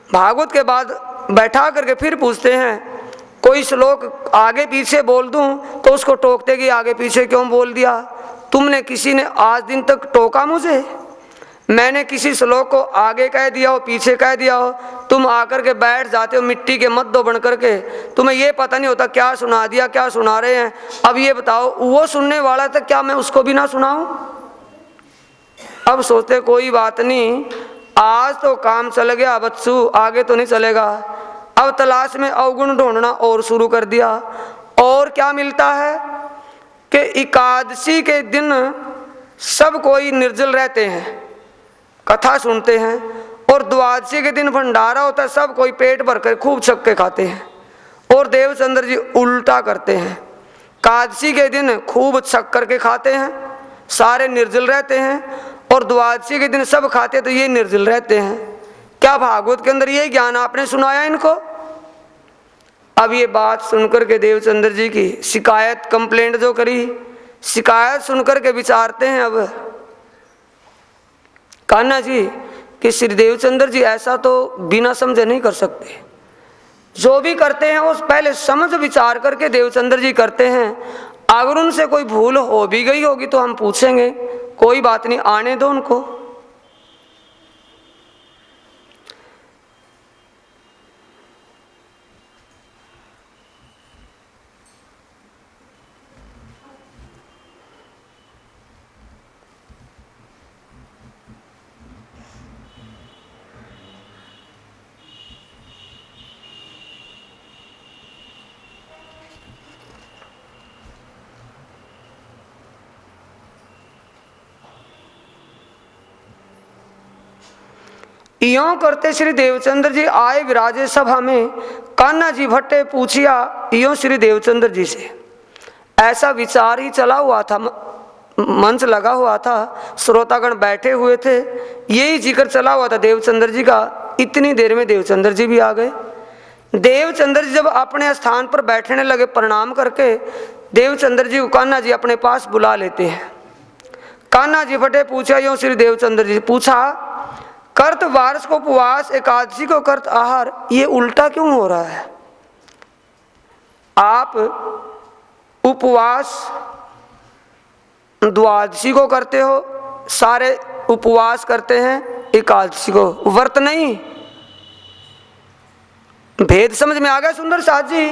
भागवत के बाद बैठा करके फिर पूछते हैं, कोई श्लोक आगे पीछे बोल दूं तो उसको टोकते कि आगे पीछे क्यों बोल दिया। तुमने किसी ने आज दिन तक टोका मुझे? मैंने किसी श्लोक को आगे कह दिया हो, पीछे कह दिया हो, तुम आकर के बैठ जाते हो मिट्टी के मद्दों बन करके, तुम्हें ये पता नहीं होता क्या सुना दिया, क्या सुना रहे हैं। अब ये बताओ, वो सुनने वाला था, क्या मैं उसको भी ना सुनाऊं? अब सोचते कोई बात नहीं, आज तो काम चल गया बच्चू, आगे तो नहीं चलेगा। अब तलाश में अवगुण ढूंढना और शुरू कर दिया। और क्या मिलता है कि एकादशी के दिन सब कोई निर्जल रहते हैं, कथा सुनते हैं, और द्वादशी के दिन भंडारा होता है, सब कोई पेट भर कर खूब छक्के खाते हैं। और देवचंद्र जी उल्टा करते हैं, एकादशी के दिन खूब छक करके खाते हैं, सारे निर्जल रहते हैं, और द्वादशी के दिन सब खाते तो ये निर्जल रहते हैं। क्या भागवत के अंदर ये ज्ञान आपने सुनाया इनको? अब ये बात सुनकर के देवचंद्र जी की शिकायत, कंप्लेंट जो करी, शिकायत सुनकर के विचारते हैं अब कान्हा जी कि श्री देवचंद्र जी ऐसा तो बिना समझे नहीं कर सकते, जो भी करते हैं वो पहले समझ विचार करके देवचंद्र जी करते हैं। अगर उनसे कोई भूल हो भी गई होगी तो हम पूछेंगे, कोई बात नहीं, आने दो उनको। यों करते श्री देवचंद्र जी आए विराजे सभा में, कान्हा जी भट्टे पूछिया यों श्री देवचंद्र जी से। ऐसा विचार ही चला हुआ था, मंच लगा हुआ था, श्रोतागण बैठे हुए थे, यही जिक्र चला हुआ था देवचंद्र जी का। इतनी देर में देवचंद्र जी भी आ गए। देवचंद्र जी जब अपने स्थान पर बैठने लगे, प्रणाम करके देवचंद्र जी को कान्हा जी अपने पास बुला लेते हैं। कान्हा जी भट्टे पूछा यूं श्री देवचंद्र जी पूछा, कर्त वार्ष को उपवास, एकादशी को कर्त आहार, ये उल्टा क्यों हो रहा है? आप उपवास द्वादशी को करते हो, सारे उपवास करते हैं, एकादशी को व्रत नहीं। भेद समझ में आ गया सुंदर साथ जी?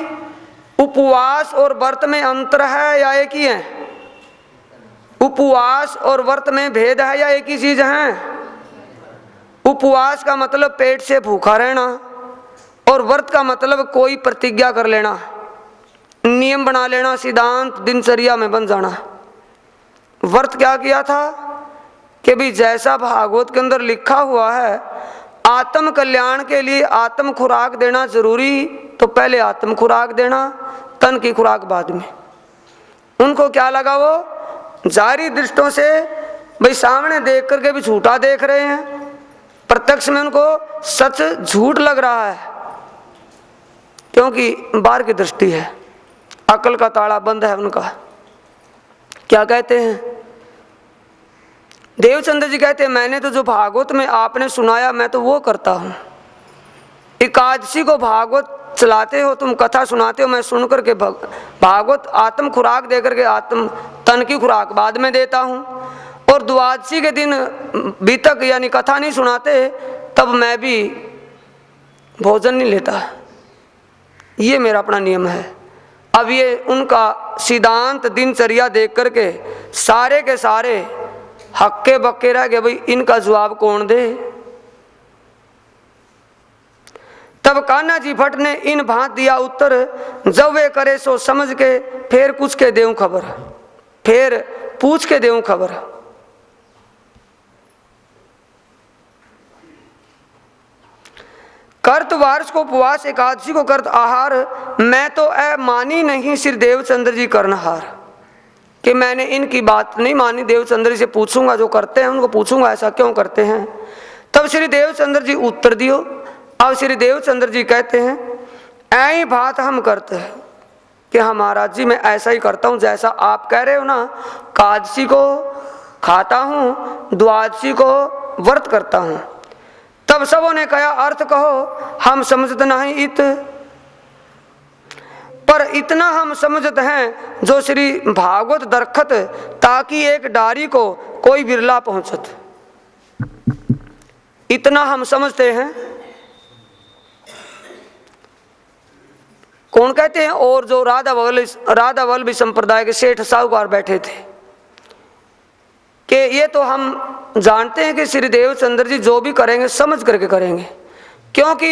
उपवास और व्रत में अंतर है या एक ही है? उपवास और व्रत में भेद है या एक ही चीज है? उपवास का मतलब पेट से भूखा रहना, और व्रत का मतलब कोई प्रतिज्ञा कर लेना, नियम बना लेना, सिद्धांत दिनचर्या में बन जाना। व्रत क्या किया था कि भी जैसा भागवत के अंदर लिखा हुआ है, आत्म कल्याण के लिए आत्म खुराक देना जरूरी, तो पहले आत्म खुराक देना, तन की खुराक बाद में। उनको क्या लगा, वो जारी दृष्टों से भाई सामने देख करके भी झूठा देख रहे हैं, प्रत्यक्ष में उनको सच झूठ लग रहा है, क्योंकि बाहर की दृष्टि है, अकल का ताला बंद है उनका। क्या कहते हैं देवचंद्र जी? कहते हैं मैंने तो जो भागवत में आपने सुनाया मैं तो वो करता हूँ। एकादशी को भागवत चलाते हो, तुम कथा सुनाते हो, मैं सुन करके भागवत आत्म खुराक दे करके आत्म तन की खुराक बाद में देता हूँ, और द्वादशी के दिन बीतक यानी कथा नहीं सुनाते तब मैं भी भोजन नहीं लेता। ये मेरा अपना नियम है। अब ये उनका सिद्धांत दिनचर्या देख करके सारे के सारे हक्के बक्के रह गए, भाई इनका जवाब कौन दे। तब कान्हा जी भट्ट ने इन भांत दिया उत्तर, जब वे करे सो समझ के, फिर कुछ के देऊं खबर, फिर पूछ के देऊं खबर। कर्त वार्ष को उपवास, एकादशी को कर्त आहार, मैं तो मानी नहीं श्री देवचंद्र जी करनहार, कि मैंने इनकी बात नहीं मानी। देवचंद्र जी से पूछूंगा, जो करते हैं उनको पूछूंगा ऐसा क्यों करते हैं। तब श्री देवचंद्र जी उत्तर दियो। अब श्री देवचंद्र जी कहते हैं ऐ बात हम करते हैं कि हाँ महाराज जी मैं ऐसा ही करता हूँ जैसा आप कह रहे हो ना, एकादशी को खाता हूँ, द्वादशी को व्रत करता हूँ। तब सबों ने कहा अर्थ कहो, हम समझते नहीं इत, पर इतना हम समझते हैं जो श्री भागवत दरखत, ताकि एक डारी को कोई बिरला पहुंचत। इतना हम समझते हैं। कौन कहते हैं? और जो राधा वल्लभी संप्रदाय के सेठ साहूकार बैठे थे कि ये तो हम जानते हैं कि श्री देवचंद्र जी जो भी करेंगे समझ करके करेंगे, क्योंकि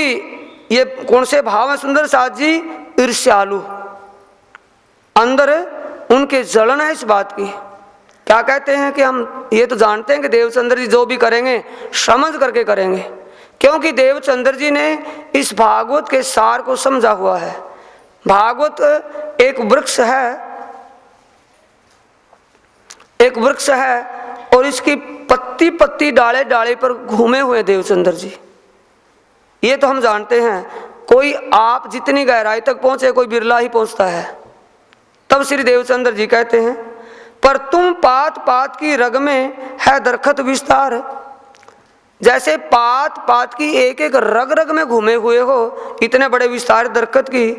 ये कौन से भाव है सुंदर साथ जी? ईर्ष्यालु, अंदर उनके जलन है इस बात की। क्या कहते हैं कि हम ये तो जानते हैं कि देवचंद्र जी जो भी करेंगे समझ करके करेंगे, क्योंकि देवचंद्र जी ने इस भागवत के सार को समझा हुआ है। भागवत एक वृक्ष है, एक वृक्ष है, और इसकी पत्ती पत्ती डाले डाले पर घूमे हुए देवचंद्र जी, ये तो हम जानते हैं। कोई आप जितनी गहराई तक पहुंचे, कोई बिरला ही पहुंचता है। तब श्री देवचंद्र जी कहते हैं पर तुम पात पात की रग में है दरखत विस्तार। जैसे पात पात की एक एक रग रग में घूमे हुए हो, इतने बड़े विस्तार दरखत की,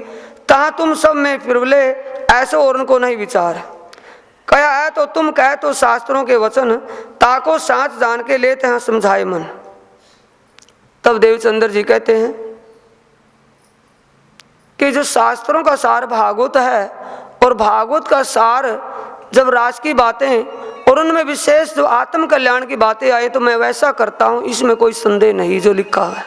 तहाँ तुम सब में फिरवले, ऐसे और उनको नहीं विचार। कया है तो तुम कह तो शास्त्रों के वचन, ताको साँच जान के लेते हैं समझाए मन। तब देवचंद्र जी कहते हैं कि जो शास्त्रों का सार भागवत है, और भागवत का सार जब राज की बातें और उनमें विशेष जो आत्म कल्याण की बातें आए तो मैं वैसा करता हूं, इसमें कोई संदेह नहीं जो लिखा है।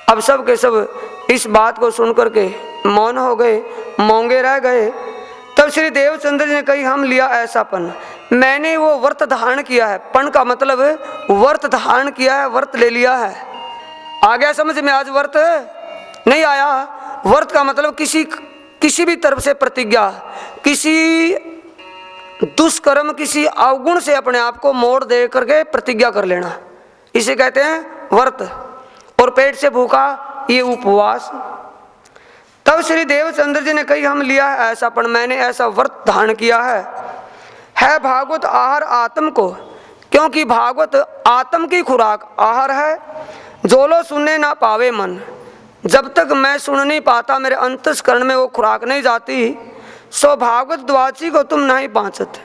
अब सब के सब इस बात को सुनकर के मौन हो गए, मौंगे रह गए। तब श्री देवचंद्र जी ने कही हम लिया ऐसापन, मैंने वो व्रत धारण किया है। पण का मतलब व्रत धारण किया है, व्रत ले लिया है। आ गया समझ में? आज व्रत नहीं आया? व्रत का मतलब किसी भी तरफ से प्रतिज्ञा, किसी दुष्कर्म, किसी अवगुण से अपने आप को मोड़ दे करके प्रतिज्ञा कर लेना, इसे कहते हैं व्रत। और पेट से भूखा, ये उपवास। तब श्री देवचंद्र जी ने कही, हम लिया है ऐसा, पण मैंने ऐसा व्रत धारण किया है भागवत आहार आत्म को, क्योंकि भागवत आत्म की खुराक आहार है। जो लो सुनने ना पावे मन, जब तक मैं सुन नहीं पाता, मेरे अंतस्करण में वो खुराक नहीं जाती, सो भागवत द्वादशी को तुम नहीं पाचत।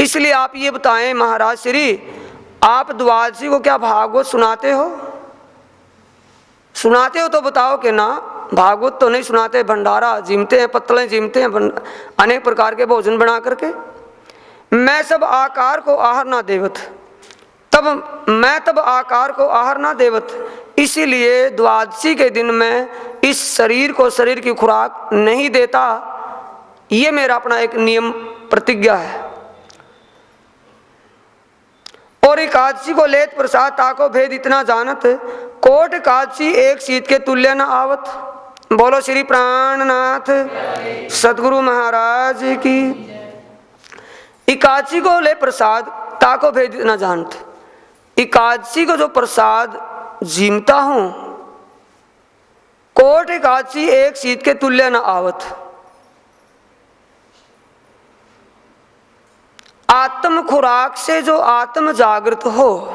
इसलिए आप ये बताएं महाराज श्री, आप द्वादशी को क्या भागवत सुनाते हो? सुनाते हो तो बताओ कि ना, भागवत तो नहीं सुनाते, भंडारा जीमते हैं, पत्तलें जीमते हैं, अनेक प्रकार के भोजन बना करके। मैं सब आकार को आहार ना देवत, तब आकार को आहार ना देवत, इसीलिए द्वादशी के दिन मैं इस शरीर को शरीर की खुराक नहीं देता। ये मेरा अपना एक नियम प्रतिज्ञा है। और एकादशी को लेत प्रसाद ताको भेद इतना जानत, कोट एकादशी एक शीत के तुल्य न आवत। बोलो श्री प्राणनाथ सतगुरु महाराज की। एकादशी को ले प्रसाद ताको भेद न जानत, एकादशी को जो प्रसाद जीमता हूं, कोट एकादशी एक शीत के तुल्य न आवत। आत्म खुराक से जो आत्म जागृत हो,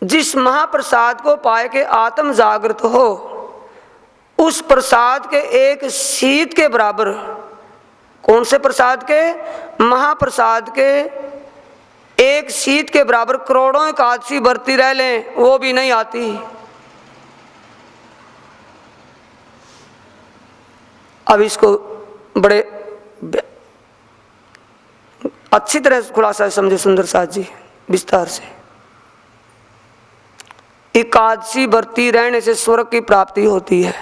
जिस महाप्रसाद को पाए के आत्म जागृत हो, उस प्रसाद के एक शीत के बराबर, कौन से प्रसाद के? महाप्रसाद के एक शीत के बराबर करोड़ों एकादशी बरती रह लें, वो भी नहीं आती। अब इसको बड़े अच्छी तरह खुलासा समझे सुंदर साथ जी, विस्तार से। एकादशी बरती रहने से स्वर्ग की प्राप्ति होती है।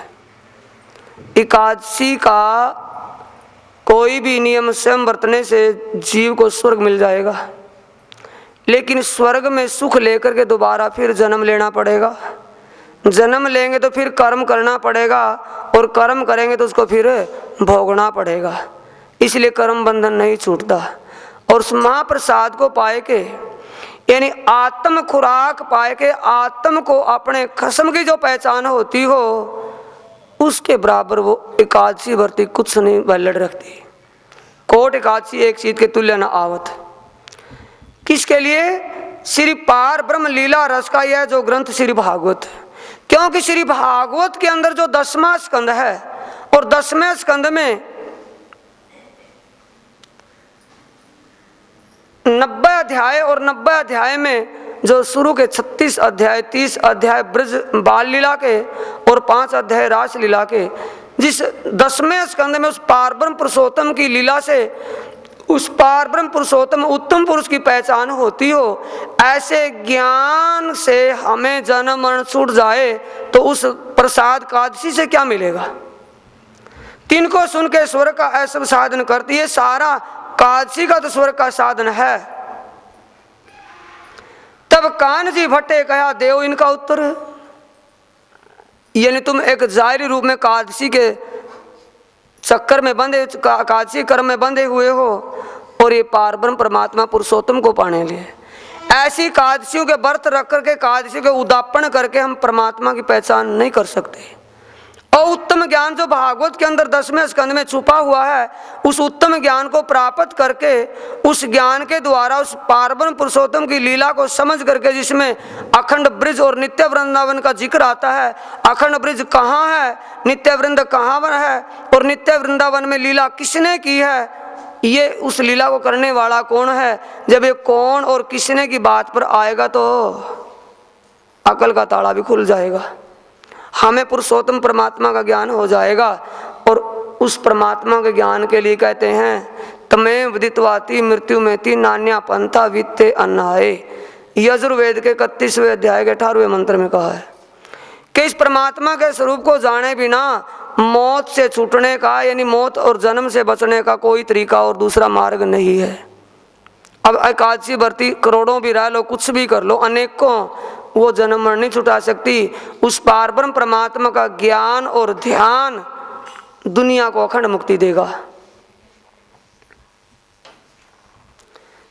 एकादशी का कोई भी नियम स्वयं बरतने से जीव को स्वर्ग मिल जाएगा, लेकिन स्वर्ग में सुख लेकर के दोबारा फिर जन्म लेना पड़ेगा। जन्म लेंगे तो फिर कर्म करना पड़ेगा, और कर्म करेंगे तो उसको फिर भोगना पड़ेगा। इसलिए कर्म बंधन नहीं छूटता। और उस महाप्रसाद को पाए के, यानी आत्म खुराक पाए के, आत्म को अपने खसम की जो पहचान होती हो, उसके बराबर वो एकादशी भरती कुछ नहीं बल्लड़ रखती। कोट एकादशी एक शीत के तुल्य न आवत। किसके लिए? श्री पार ब्रह्म लीला रस का यह जो ग्रंथ श्री भागवत, क्योंकि श्री भागवत के अंदर जो 10वां स्कंद है, और 10वें स्कंद में 90 अध्याय, और 90 अध्याय में जो शुरू के 36 अध्याय, 30 अध्याय ब्रज बाल लीला के और 5 अध्याय रास लीला के, जिस 10वें स्कंद में उस पारब्रह्म पुरुषोत्तम की लीला से उस पारब्रह्म पुरुषोत्तम उत्तम पुरुष की पहचान होती हो, ऐसे ज्ञान से हमें जन्म मरण छूट जाए तो उस प्रसाद कादशी से क्या मिलेगा? तिनको सुन के स्वर्ग का ऐसा साधन करती है। सारा कादशी का तो स्वर्ग का साधन है। तब कान जी भट्टे कहा देव इनका उत्तर, यानी तुम एक जाहिर रूप में कादशी के चक्कर में बंधे, कादशी कर्म में बंधे हुए हो, और ये पारब्रह्म परमात्मा पुरुषोत्तम को पाने लिए ऐसी कादशियों के व्रत रख करके, कादशी के उदापन करके हम परमात्मा की पहचान नहीं कर सकते। और उत्तम ज्ञान जो भागवत के अंदर 10वें स्कंद में छुपा हुआ है, उस उत्तम ज्ञान को प्राप्त करके, उस ज्ञान के द्वारा उस पारब्रह्म पुरुषोत्तम की लीला को समझ करके, जिसमें अखंड ब्रिज और नित्य वृंदावन का जिक्र आता है। अखंड ब्रिज कहाँ है, नित्य वृंद कहाँ है, और नित्य वृंदावन में लीला किसने की है, ये उस लीला को करने वाला कौन है। जब ये कौन और किसने की बात पर आएगा तो अकल का ताला भी खुल जाएगा, हमें पुरुषोत्तम परमात्मा का ज्ञान हो जाएगा। और उस परमात्मा के ज्ञान के लिए कहते हैं तमें विदित्वाति मृत्यु में ती नान्या पंथा वित्ते अन्नाए। यजुर्वेद के 31वें अध्याय के 18वें मंत्र में कहा है कि इस परमात्मा के स्वरूप को जाने बिना मौत से छूटने का, यानी मौत और जन्म से बचने का कोई तरीका और दूसरा मार्ग नहीं है। अब एकादशी व्रती करोड़ों भी रह लो, कुछ भी कर लो, अनेकों, वो जन्म मरण नहीं छुटा सकती। उस पारब्रह्म परमात्मा का ज्ञान और ध्यान दुनिया को अखंड मुक्ति देगा।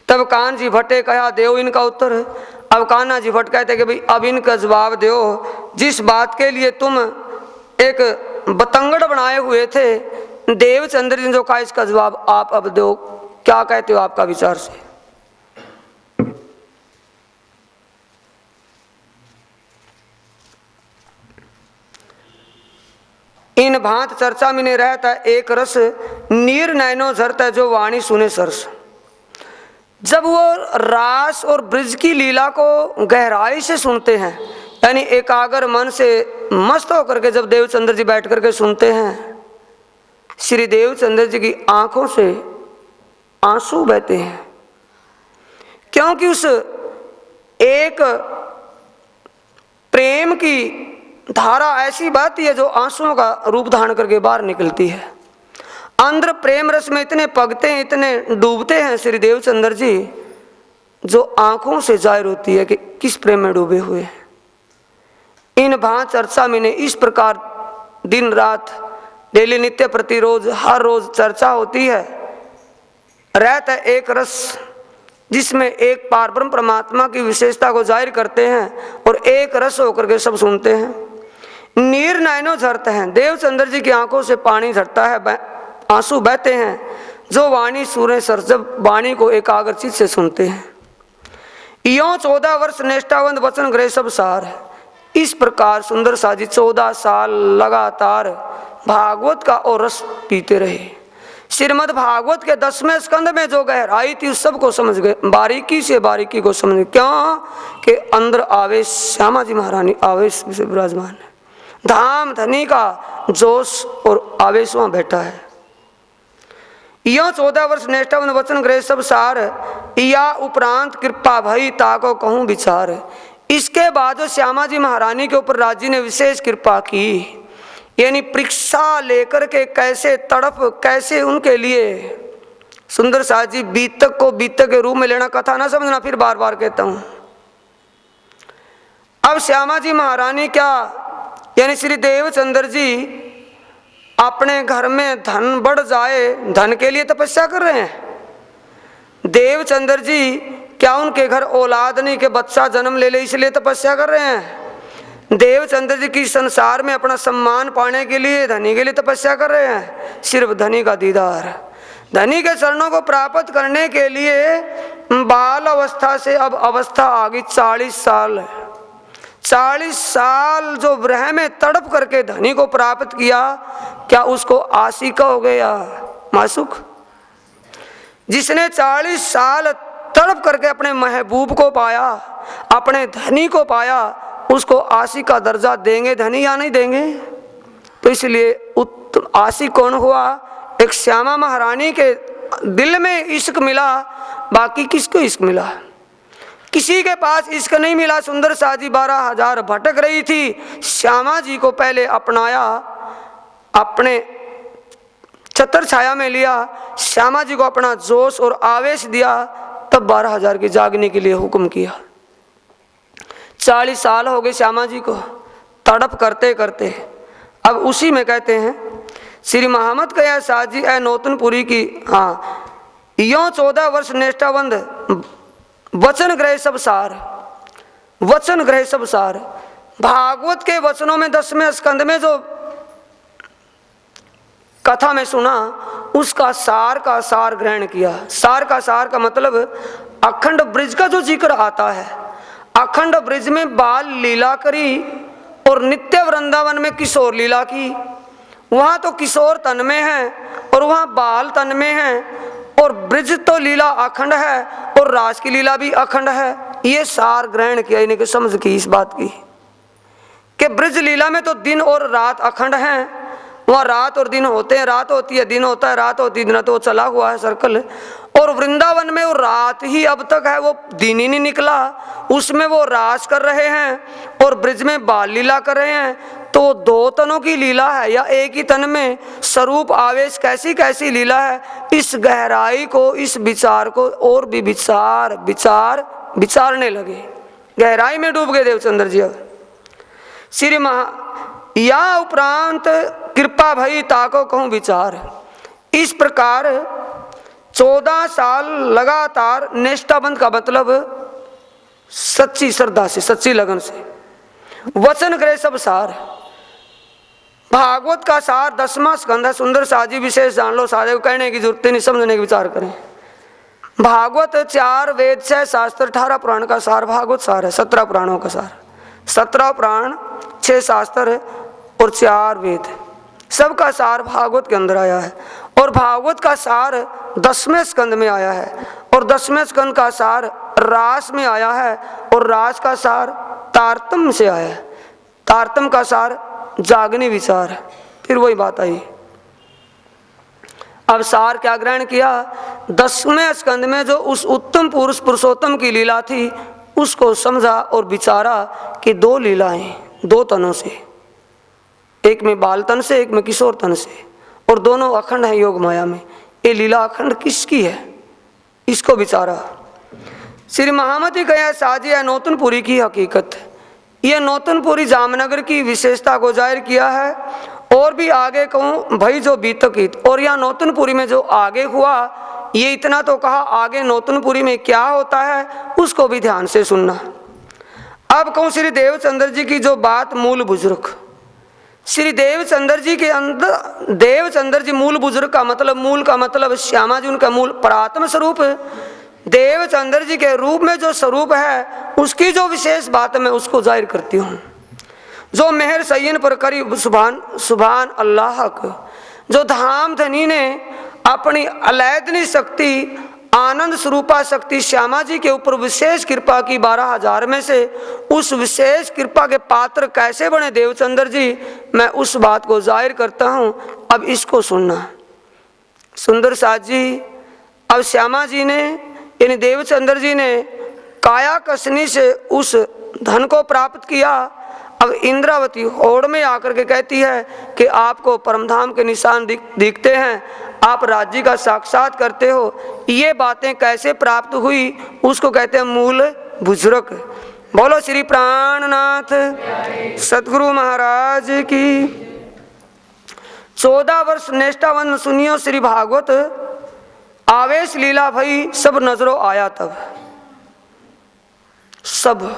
तब कान्हा जी भट्टे कहा देव इनका उत्तर। अब कान्हा जी भट्ट कहते कि भाई अब इनका जवाब दो, जिस बात के लिए तुम एक बतंगड़ बनाए हुए थे देवचंद्र जी ने जो कहा, इसका जवाब आप अब दो, क्या कहते हो आपका विचार से। इन भांत चर्चा में नहीं रहता एक रस, नीर नैनो झरता जो वाणी सुने सरस। जब वो रास और ब्रज की लीला को गहराई से सुनते हैं, यानी एकाग्र मन से मस्त होकर के जब देवचंद्र जी बैठ करके सुनते हैं, श्री देवचंद्र जी की आंखों से आंसू बहते हैं, क्योंकि उस एक प्रेम की धारा ऐसी बहती है जो आंसुओं का रूप धारण करके बाहर निकलती है। अंदर प्रेम रस में इतने पगते हैं, इतने डूबते हैं श्री देवचंद्र जी, जो आंखों से जाहिर होती है कि किस प्रेम में डूबे हुए हैं। इन भांत चर्चा में इस प्रकार दिन रात डेली नित्य प्रतिरोज हर रोज चर्चा होती है। रहता एक रस जिसमें एक पारब्रह्म परमात्मा की विशेषता को जाहिर करते हैं और एक रस होकर के सब सुनते हैं। नीर नैनो झरते हैं, देवचंद्र जी की आंखों से पानी झरता है, आंसू बहते हैं, जो वाणी सूर्य सर जब वाणी को एकाग्र चित्त से सुनते हैं। यों 14 वर्ष निष्ठावंत वचन ग्रह सब सार। इस प्रकार सुंदर साजी 14 साल लगातार भागवत का और रस पीते रहे। श्रीमद् भागवत के 10वें स्कंद में जो गहराई थी उस सबको समझ गए, बारीकी से बारीकी को समझ गए। क्यों कि अंदर आवेश श्यामा जी महारानी आवेश से विराजमान है, धाम धनी का जोश और आवेश वहां बैठा है। यो 14 वर्ष निष्ठावन वचन ग्रह सब सार, या उपरांत कृपा भई ताको कहूँ विचार। इसके बाद जो श्यामा जी महारानी के ऊपर राज जी ने विशेष कृपा की, यानी परीक्षा लेकर के कैसे तड़प, कैसे उनके लिए सुंदर साज जी बीतक को बीतक के रूप में लेना, कथा ना समझना, फिर बार बार कहता हूं। अब श्यामा जी महारानी क्या, यानी श्री देवचंद्र जी अपने घर में धन बढ़ जाए, धन के लिए तपस्या कर रहे हैं। देवचंद्र जी क्या उनके घर औलाद नहीं के बच्चा जन्म ले इसलिए तपस्या कर रहे हैं। देवचंद्र जी की संसार में अपना सम्मान पाने के लिए धनी के लिए तपस्या कर रहे हैं। सिर्फ धनी का दीदार, धनी के चरणों को प्राप्त करने के लिए बाल अवस्था से अब अवस्था आ गई 40 साल। 40 साल जो ब्रह में तड़प करके धनी को प्राप्त किया, क्या उसको आशिका हो गया मासूक? जिसने 40 साल तड़प करके अपने महबूब को पाया, अपने धनी को पाया, उसको आशिक का दर्जा देंगे धनी या नहीं देंगे? तो इसलिए उत्तम आशिक कौन हुआ? एक श्यामा महारानी के दिल में इश्क मिला, बाकी किसको इश्क मिला? किसी के पास इश्क नहीं मिला। सुंदर साजी 12,000 भटक रही थी, श्यामा जी को पहले अपनाया, अपने छत्र छाया में लिया, श्यामा जी को अपना जोश और आवेश दिया, तब 12,000 की जागने के लिए हुक्म किया। 40 साल हो गए श्यामा जी को तड़प करते करते। अब उसी में कहते हैं श्री महामत कया साजी ए नौतनपुरी की, हाँ, यों 14 वर्ष निष्ठावंद वचन ग्रह सब सार, वचन ग्रह सब सार। भागवत के वचनों में 10वें स्कंद में जो कथा में सुना, उसका सार का सार ग्रहण किया। सार का सार का मतलब अखंड ब्रिज का जो जिक्र आता है, अखंड ब्रिज में बाल लीला करी और नित्य वृंदावन में किशोर लीला की। वहां तो किशोर तन में है और वहां बाल तन में है, और ब्रिज तो लीला अखंड है और रास की लीला भी अखंड है। ये सार ग्रहण किया, इन्हें की समझ की इस बात की कि ब्रिज लीला में तो दिन और रात अखंड हैं, वहाँ रात और दिन होते हैं, रात होती है दिन होता है, रात होती है दिन, तो चला हुआ है सर्कल। और वृंदावन में वो रात ही अब तक है, वो दिन ही नहीं निकला, उसमें वो रास कर रहे हैं और ब्रिज में बाल लीला कर रहे हैं। तो दो तनों की लीला है या एक ही तन में स्वरूप आवेश कैसी कैसी लीला है, इस गहराई को, इस विचार को और भी विचारने लगे, गहराई में डूब गए देवचंद्र जी। श्री या उपरांत कृपा भई ताको कहूँ विचार। इस प्रकार 14 साल लगातार निष्ठाबंध का मतलब सच्ची श्रद्धा से, सच्ची लगन से वचन करे सब सार। भागवत का सार 10वां स्कंद है। सुंदर साजी विशेष जान लो, सारे को कहने की जरूरत नहीं, समझने का विचार करें। भागवत 4 वेद 6 शास्त्र 18 पुराण का सार भागवत सार है, 17 पुराणों का सार, 17 पुराण 6 शास्त्र और 4 वेद, सबका सार भागवत के अंदर आया है। और भागवत का सार 10वें स्कंद में आया है और 10वें स्कंद का सार रास में आया है और रास का सार तारतम से आया है, तारतम का सार जागनी विचार है। फिर वही बात आई, अब सार क्या ग्रहण किया, 10वें स्कंद में जो उस उत्तम पुरुष पुरुषोत्तम की लीला थी उसको समझा और विचारा कि 2 लीलाएं 2 तनों से, एक में बाल तन से एक में किशोर तन से, और दोनों अखंड है योग माया में। ये लीला अखंड किसकी है, इसको विचारा। श्री महामती कहा साजी है नौतनपुरी की हकीकत। यह नौतनपुरी जामनगर की विशेषता को जाहिर किया है। और भी आगे कहूँ भाई जो बीतकित, और यह नौतनपुरी में जो आगे हुआ, ये इतना तो कहा, आगे नौतनपुरी में क्या होता है उसको भी ध्यान से सुनना। अब कहूँ श्री देवचंद्र जी की जो बात मूल बुजुर्ग, श्री देवचंद्र जी के अंदर, देवचंद्र जी मूल बुजुर्ग का मतलब, मूल का मतलब श्यामा जी उनका मूल परात्म स्वरूप है। देवचंद्र जी के रूप में जो स्वरूप है उसकी जो विशेष बात मैं उसको जाहिर करती हूँ। जो मेहर सैयन पर करी सुभान सुभान अल्लाह को, जो धाम धनी ने अपनी अलैदनी शक्ति, आनंद स्वरूपा शक्ति श्यामा जी के ऊपर विशेष कृपा की 12,000 में से उस विशेष कृपा के पात्र कैसे बने देवचंद्र जी, मैं उस बात को जाहिर करता हूँ। अब इसको सुनना। सुंदर साथ जी, अब श्यामा जी ने यानी देवचंद्र जी ने काया कसनी से उस धन को प्राप्त किया। अब इंद्रावती होड़ में आकर के कहती है कि आपको परमधाम के निशान दिखते हैं, आप राज्य का साक्षात करते हो। ये बातें कैसे प्राप्त हुई उसको कहते हैं मूल बुजुर्ग। बोलो श्री प्राणनाथ सतगुरु महाराज की। 14 वर्ष निष्ठावन सुनियो श्री भागवत, आवेश लीला भई सब नजरों आया। तब सब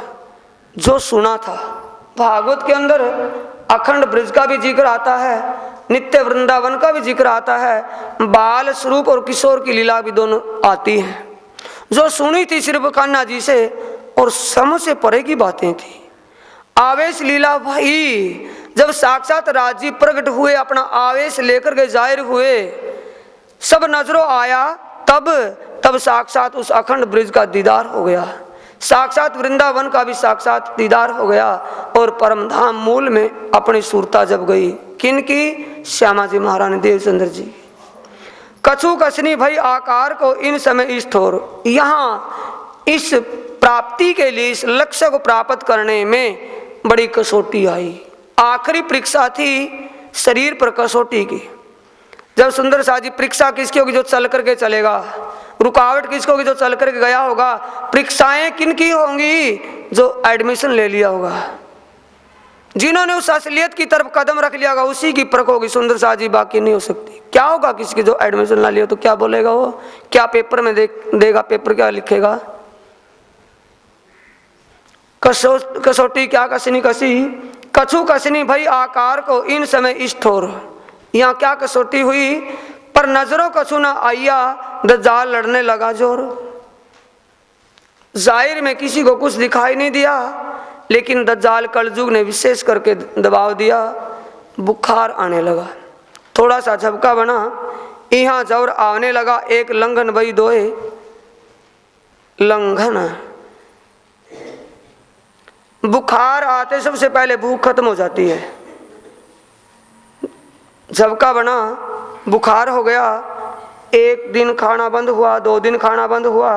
जो सुना था, भागवत के अंदर अखंड ब्रज का भी जिक्र आता है, नित्य वृंदावन का भी जिक्र आता है, बाल स्वरूप और किशोर की लीला भी दोनों आती हैं। जो सुनी थी सिर्फ कान्हा जी से और समझ से परे की बातें थी। आवेश लीला भाई जब साक्षात राजी प्रकट हुए, अपना आवेश लेकर के जाहिर हुए, सब नजरों आया, तब साक्षात उस अखंड ब्रज का दीदार हो गया, साक्षात वृंदावन का भी साक्षात दीदार हो गया। और परमधाम मूल में अपनी सुरता जब गई, किनकी? श्यामा जी महारानी देवचंद्र जी। कछु कसनी भई आकार को इन समय स्थोर। यहाँ इस प्राप्ति के लिए, इस लक्ष्य को प्राप्त करने में बड़ी कसौटी आई। आखिरी परीक्षा थी शरीर पर कसौटी की। जब सुंदर साजी परीक्षा किसकी होगी? जो चल करके चलेगा। रुकावट किसको होगी? जो चल करके गया होगा। परीक्षाएं किन की होंगी? जो एडमिशन ले लिया होगा, जिन्होंने उस असलियत की तरफ कदम रख लिया होगा, उसी की परख होगी। सुंदर साजी बाकी नहीं हो सकती। क्या होगा किसकी जो एडमिशन ना लिया तो क्या बोलेगा वो? क्या पेपर में देगा? पेपर क्या लिखेगा? कसौटी क्या कसनी कसी? कछु कसनी भई आकार को इन समय स्थोर। यहाँ क्या कसौटी हुई? पर नजरों कछु ना आइया, दज्जाल लड़ने लगा जोर। जाहिर में किसी को कुछ दिखाई नहीं दिया, लेकिन दज्जाल कलयुग ने विशेष करके दबाव दिया। बुखार आने लगा, थोड़ा सा झपका बना, यहाँ जोर आने लगा। एक लंघन भई दोए लंघन। बुखार आते सबसे पहले भूख खत्म हो जाती है। झपका बना, बुखार हो गया, एक दिन खाना बंद हुआ, 2 दिन खाना बंद हुआ,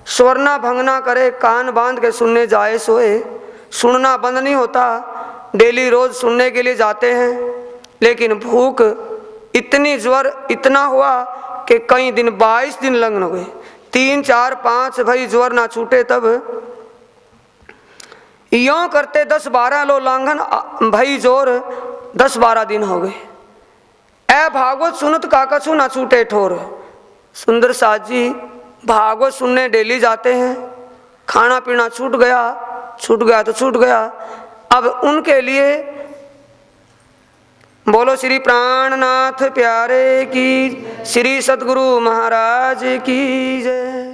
स्वर्णा भंगना करे, कान बांध के सुनने जाए सोए। सुनना बंद नहीं होता, डेली रोज सुनने के लिए जाते हैं, लेकिन भूख इतनी, ज्वर इतना हुआ कि कई दिन 22 दिन लग्न हो गए, 3, 4, 5 भाई ज्वर ना छूटे। तब यों करते 10-12 लो लांघन भाई जोर, 10-12 दिन हो गए। ए भागवत सुनत का कछु ना छूटे ठोर। सुंदर साथ जी भागवत सुनने डेली जाते हैं, खाना पीना छूट गया तो छूट गया। अब उनके लिए बोलो श्री प्राणनाथ प्यारे की, श्री सतगुरु महाराज की जय।